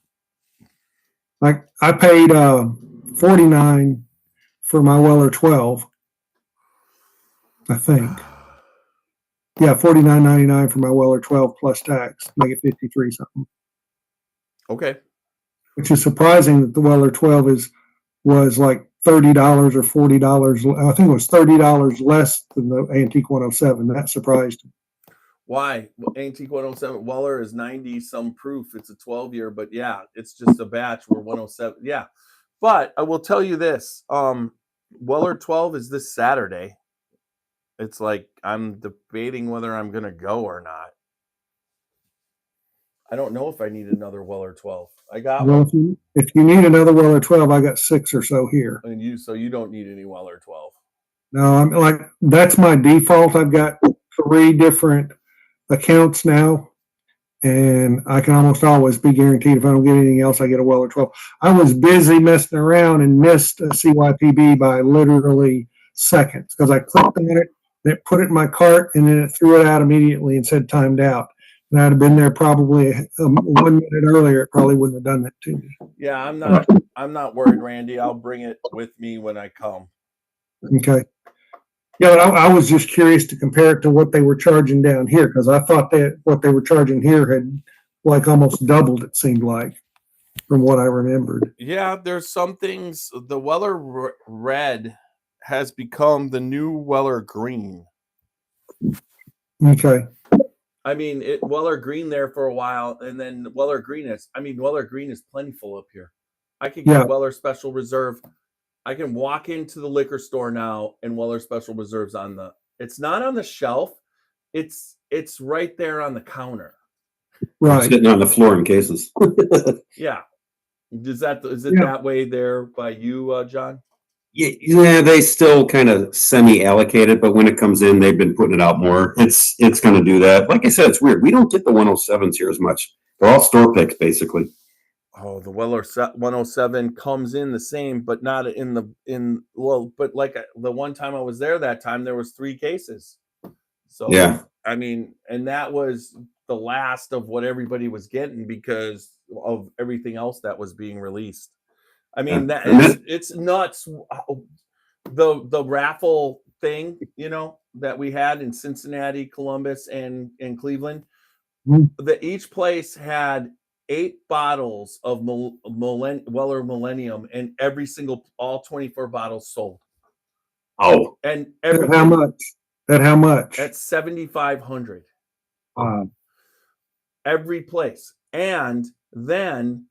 Like I paid $49 for my Weller 12, I think. Yeah, $49.99 for my Weller 12 plus tax, make it 53 something. Okay. Which is surprising that the Weller 12 was like $30 or $40. I think it was $30 less than the Antique 107. That surprised me. Why? Antique 107 Weller is 90 some proof. It's a 12-year, but yeah, it's just a batch. We're 107. Yeah. But I will tell you this. Weller 12 is this Saturday. It's like I'm debating whether I'm going to go or not. I don't know if I need another Weller 12. I got one. If you need another Weller 12, I got 6 or so here. And you don't need any Weller 12. No, I'm like, that's my default. I've got 3 different accounts now, and I can almost always be guaranteed if I don't get anything else, I get a Weller 12. I was busy messing around and missed a CYPB by literally seconds because I clicked on it, it put it in my cart, and then it threw it out immediately and said timed out. And I'd have been there probably 1 minute earlier. It probably wouldn't have done that to me. Yeah, I'm not worried, Randy. I'll bring it with me when I come. Okay. Yeah, but I was just curious to compare it to what they were charging down here because I thought that what they were charging here had like almost doubled, it seemed like, from what I remembered. Yeah, there's some things. The Weller Red has become the new Weller Green. Okay. I mean, Weller Green there for a while, and then Weller Green is plentiful up here. I could get Weller Special Reserve. I can walk into the liquor store now, and Weller Special Reserve's it's not on the shelf. It's right there on the counter. Right. Sitting on the floor in cases. Yeah. Is it that way there by you, John? Yeah, they still kind of semi-allocated, but when it comes in, they've been putting it out more. It's going to do that. Like I said, it's weird. We don't get the 107s here as much. They're all store picks, basically. Oh, the Weller 107 comes in the same, but not but like the one time I was there that time, there was 3 cases. So, yeah, I mean, and that was the last of what everybody was getting because of everything else that was being released. I mean, it's nuts. The raffle thing, that we had in Cincinnati, Columbus, and Cleveland, each place had 8 bottles of Weller Millennium, and all 24 bottles sold. Oh, And At how everything much? At how much? at 7,500 Uh, every place. And then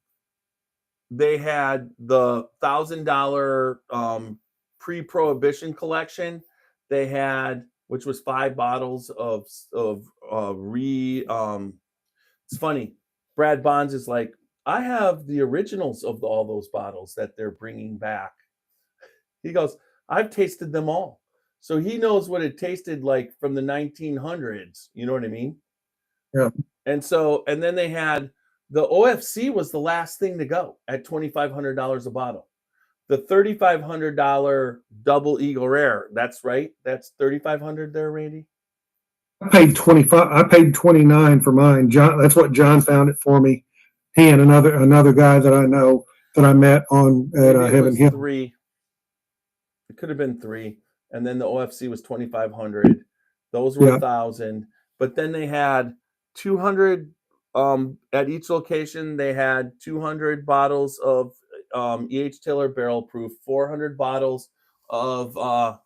they had the $1,000 pre-prohibition collection. They had, which was 5 bottles of it's funny. Brad Bonds is like, I have the originals of all those bottles that they're bringing back. He goes, I've tasted them all. So he knows what it tasted like from the 1900s. You know what I mean? Yeah. And so, and then they had the OFC was the last thing to go at $2,500 a bottle. The $3,500 double Eagle Rare. That's right. That's $3,500 there, Randy. I paid 25. I paid 29 for mine. John, that's what John found it for me. He and another guy that I know that I met on at Maybe it Heaven was Hill. 3. It could have been 3, and then the OFC was 2,500. Those were 1,000. But then they had 200 at each location. They had 200 bottles of E.H. Taylor barrel proof, 400 bottles of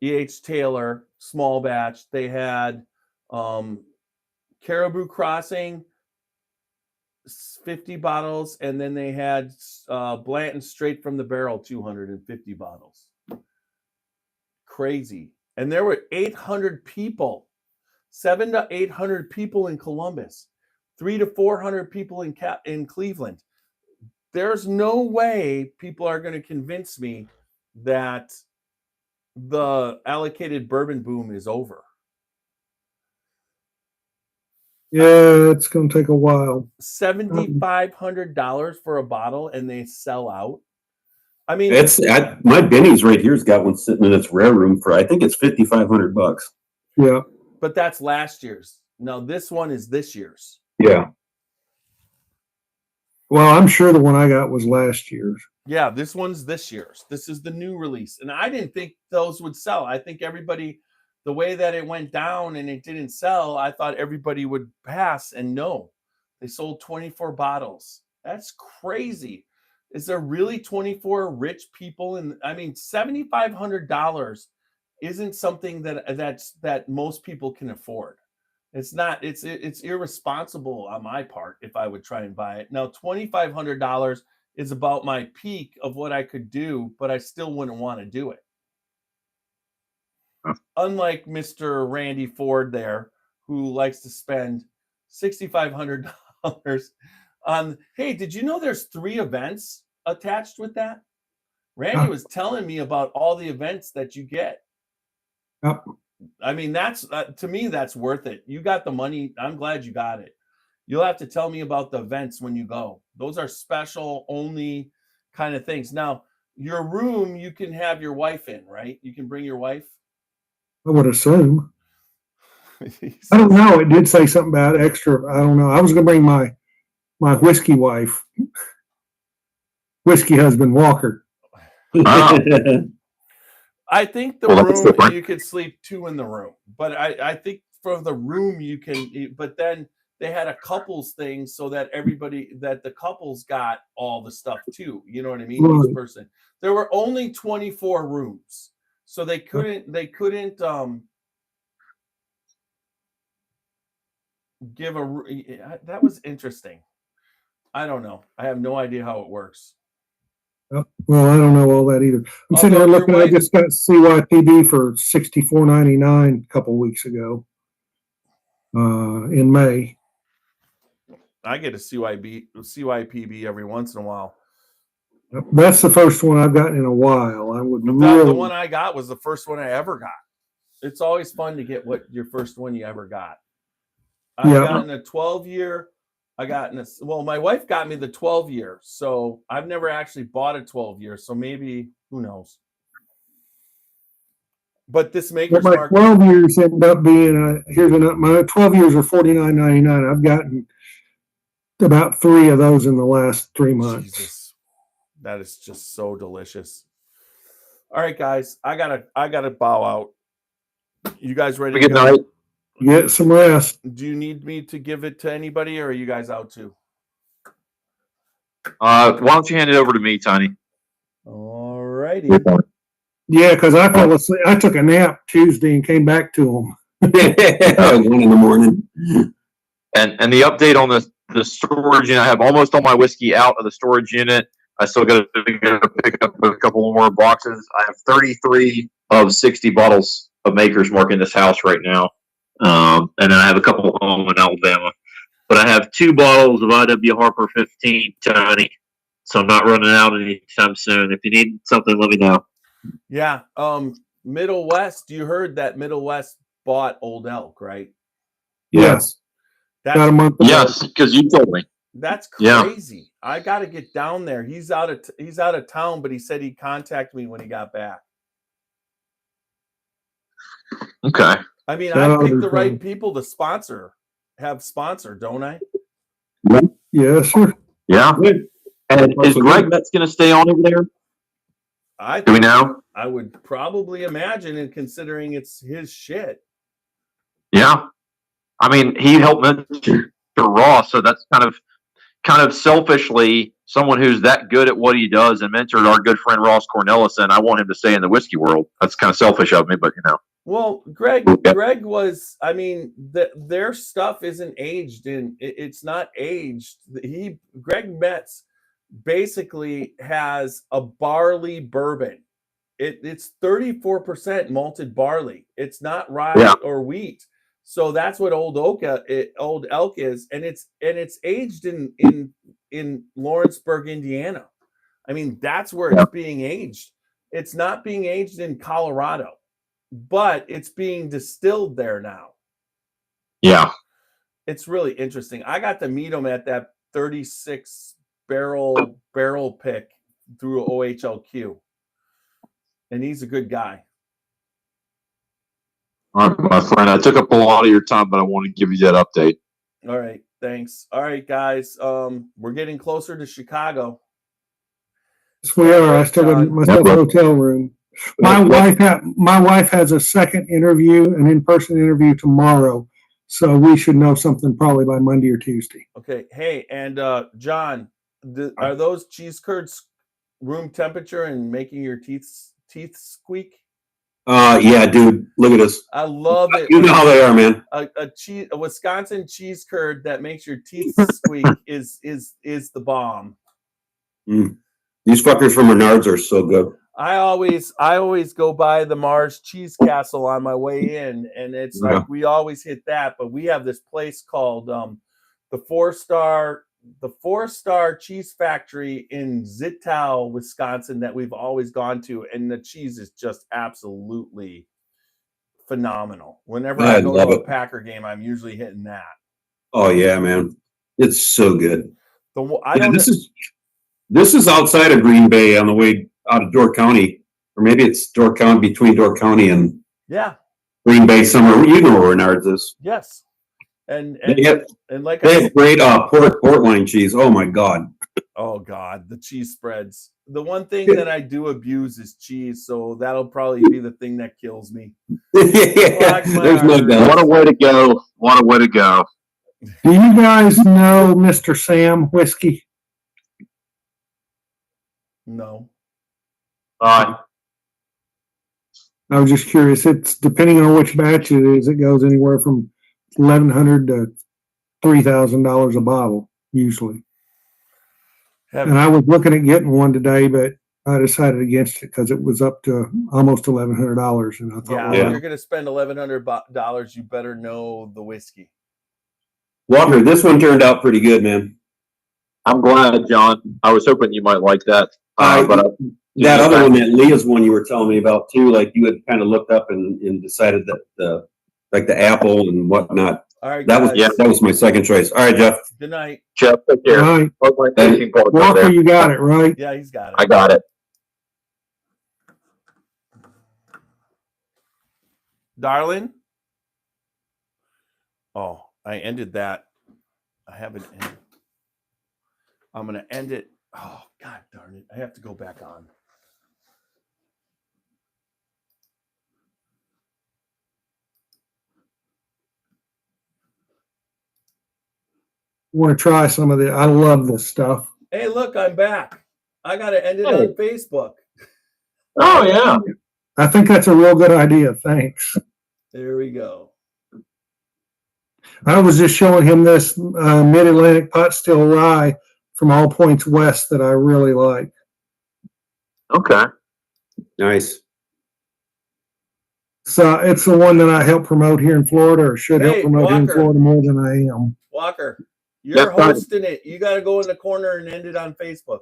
E.H. Taylor small batch. They had Caribou Crossing, 50 bottles, and then they had Blanton straight from the barrel, 250 bottles. Crazy. And there were 800 people, 700 to 800 people in Columbus, 300 to 400 people in Cleveland. There's no way people are going to convince me that the allocated bourbon boom is over. Yeah, it's going to take a while. $7,500 for a bottle, and they sell out. I mean, my Benny's right here's got one sitting in its rare room for I think it's $5,500. Yeah, but that's last year's. Now this one is this year's. Yeah. well, I'm sure the one I got was last year's. Yeah, this one's this year's. This is the new release, and I didn't think those would sell. I think everybody, the way that it went down and it didn't sell, I thought everybody would pass, and no, they sold 24 bottles. That's crazy. Is there really 24 rich people? And I mean, $7,500 isn't something that most people can afford. It's not. It's irresponsible on my part if I would try and buy it. Now, $2,500 is about my peak of what I could do, but I still wouldn't want to do it. Unlike Mr. Randy Ford there, who likes to spend $6,500 on, hey, did you know there's 3 events attached with that? Randy was telling me about all the events that you get. Yep. I mean, that's to me, that's worth it. You got the money. I'm glad you got it. You'll have to tell me about the events when you go. Those are special only kind of things. Now, your room, you can have your wife in, right? You can bring your wife. I would assume. I don't know. It did say something about extra. I don't know. I was going to bring my whiskey wife, whiskey husband Walker. I think the room, you could sleep 2 in the room, but I think for the room you can, but then they had a couples thing so that the couples got all the stuff too. You know what I mean? Right. Each person. There were only 24 rooms, so they couldn't give that was interesting. I don't know. I have no idea how it works. Well, I don't know all that either. I'm sitting there looking. I just got CYPB for $64.99 a couple weeks ago. In May. I get a CYPB every once in a while. That's the first one I've gotten in a while. The one I got was the first one I ever got. It's always fun to get what your first one you ever got. I got in a 12-year. My wife got me the 12-year, so I've never actually bought a 12-year, so maybe, who knows. But this Maker's my Mark, 12 years ended up being my 12 years are $49.99. I've gotten about 3 of those in the last 3 months. Jesus, that is just so delicious. All right, guys, I gotta bow out. You guys ready to go? Good night. Get some rest. Do you need me to give it to anybody, or are you guys out too? Why don't you hand it over to me, Tiny? All righty. Yeah, because I fell asleep. I took a nap Tuesday and came back to them. 1 in the morning. And the update on the storage unit, I have almost all my whiskey out of the storage unit. I still got to pick up a couple more boxes. I have 33 of 60 bottles of Makers Mark in this house right now. And then I have a couple home in Alabama. But I have 2 bottles of IW Harper 15 Tony. So I'm not running out anytime soon. If you need something, let me know. Yeah. Middle West, you heard that Middle West bought Old Elk, right? Yes. That's, About a month ago. Yes, because you told me. That's Yeah. crazy. I got to get down there. He's out of town, but he said he'd contact me when he got back. Okay. I mean, Shout I out picked to the right him. people to have sponsor, don't I? Yes, sir. Yeah. And is Greg Metz going to stay on over there? Do we know? I would probably imagine, and considering it's his shit. Yeah. I mean, he helped mentor Ross, so that's kind of selfishly someone who's that good at what he does and mentored our good friend Ross Cornelison. I want him to stay in the whiskey world. That's kind of selfish of me, but you know. Well, Greg was, I mean, their stuff isn't aged it's not aged. Greg Metz basically has a barley bourbon. It's 34% malted barley. It's not rye or wheat. So that's what Old Elk is, and it's aged in Lawrenceburg, Indiana. I mean, that's where it's being aged. It's not being aged in Colorado, but it's being distilled there now. Yeah. It's really interesting. I got to meet him at that 36 barrel pick through OHLQ, and he's a good guy. All right, my friend. I took up a lot of your time, but I want to give you that update. All right, thanks. All right, guys. We're getting closer to Chicago. Yes, we are. I still got myself a hotel room. My wife has a second interview, an in-person interview tomorrow, so we should know something probably by Monday or Tuesday. Okay. Hey, and John, are those cheese curds room temperature and making your teeth squeak? Yeah, dude. Look at this. I love it. You know how they are, man. A Wisconsin cheese curd that makes your teeth squeak is the bomb. These fuckers from Menards are so good. I always go by the Mars Cheese Castle on my way in, and it's like we always hit that. But we have this place called the Four Star Cheese Factory in Zittau, Wisconsin, that we've always gone to, and the cheese is just absolutely phenomenal. Whenever I go to a Packer game, I'm usually hitting that. Oh yeah, man, it's so good. This is outside of Green Bay on the way out of Door County, or maybe it's Door County, between Door County and Green Bay somewhere. You know where Menards is. Yes. And like they have great port wine cheese. Oh my God. Oh God, the cheese spreads. The one thing that I do abuse is cheese, so that'll probably be the thing that kills me. There's no doubt. What a way to go. What a way to go. Do you guys know Mr. Sam whiskey? No. I was just curious. It's depending on which batch it is. It goes anywhere from $1,100 to $3,000 a bottle, usually. And I was looking at getting one today, but I decided against it because it was up to almost $1,100. And I thought, if you're going to spend $1,100, you better know the whiskey. Walker, this one turned out pretty good, man. I'm glad, John. I was hoping you might like that. That other one, that Leah's one you were telling me about too, like you had kind of looked up and decided that the apple and whatnot. All right, that was my second choice. All right, Jeff. Good night. Jeff, take care. All right. Walker, you got it, right? Yeah, he's got it. I got it. Darling? Oh, I ended that. I haven't ended. I'm going to end it. Oh, God darn it. I have to go back on. Want to try some of it? I love this stuff. Hey, look, I'm back. I got to end it on Facebook. Oh, yeah. I think that's a real good idea. Thanks. There we go. I was just showing him this Mid-Atlantic pot still rye from All Points West that I really like. Okay. Nice. So it's the one that I help promote here in Florida, or should help Hey, promote here in Walker. Florida more than I am. Walker, you're That's fine. hosting it. You got to go in the corner and end it on Facebook.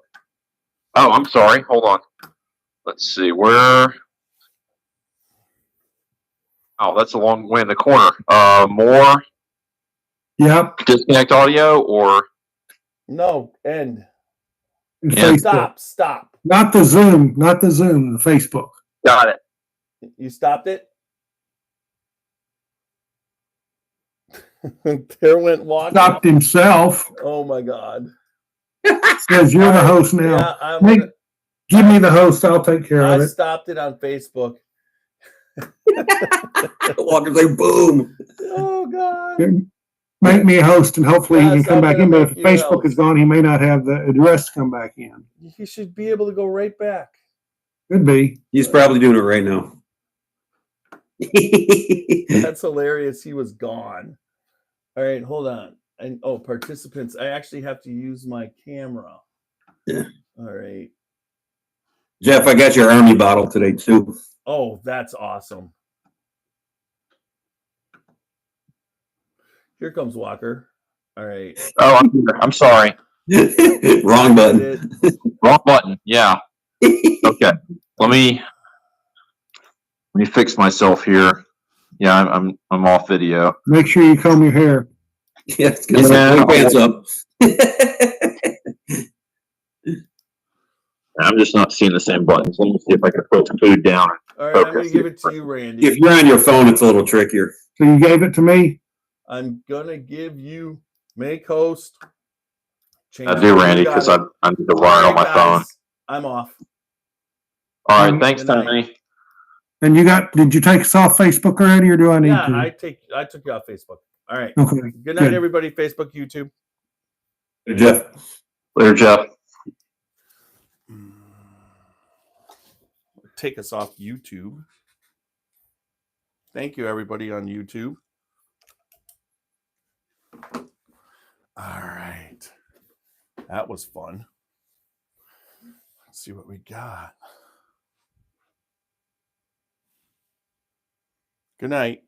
Oh, I'm sorry. Hold on. Let's see where. Oh, that's a long way in the corner. More Yep. disconnect audio or No, end. And Yeah. Facebook. Stop. Not the Zoom. The Facebook. got it. You stopped it? There went Walker. Stopped himself. Oh my God. Says you're the All right. host now. Yeah, I'm Make- gonna, Give me the host. I'll take care I of it. stopped it on Facebook. Walker's like, boom. Oh God. Make me a host, and hopefully he Yes, can come I'm back gonna in. But if make you a Facebook is host. gone, he may not have the address to come back in. You should be able to go right back. Could be. He's probably doing it right now. That's hilarious. He was gone. All right, hold on. And participants. I actually have to use my camera. Yeah. All right. Jeff, I got your Army bottle today too. Oh, that's awesome. Here comes Walker. All right. Oh, I'm here. I'm sorry. Wrong button. Wrong button. Yeah. Okay. Let me fix myself here. Yeah, I'm off video. Make sure you comb your hair. Yeah, it's gonna say, pull your pants up. I'm just not seeing the same buttons. Let me see if I can put the food down. All right, I'm Okay. going to give it to you, Randy. If you're on your phone, it's a little trickier. So you gave it to me. I'm going to give you make host. I do, Randy, because I need to run it on my phone. I'm off. All right. Thanks, Good night. Tony. And did you take us off Facebook already, or do I need Yeah, to? I took you off Facebook. All right. Okay. Good night, everybody. Facebook, YouTube. Hey, Jeff. Later, Jeff. Take us off YouTube. Thank you, everybody on YouTube. All right. That was fun. Let's see what we got. Good night.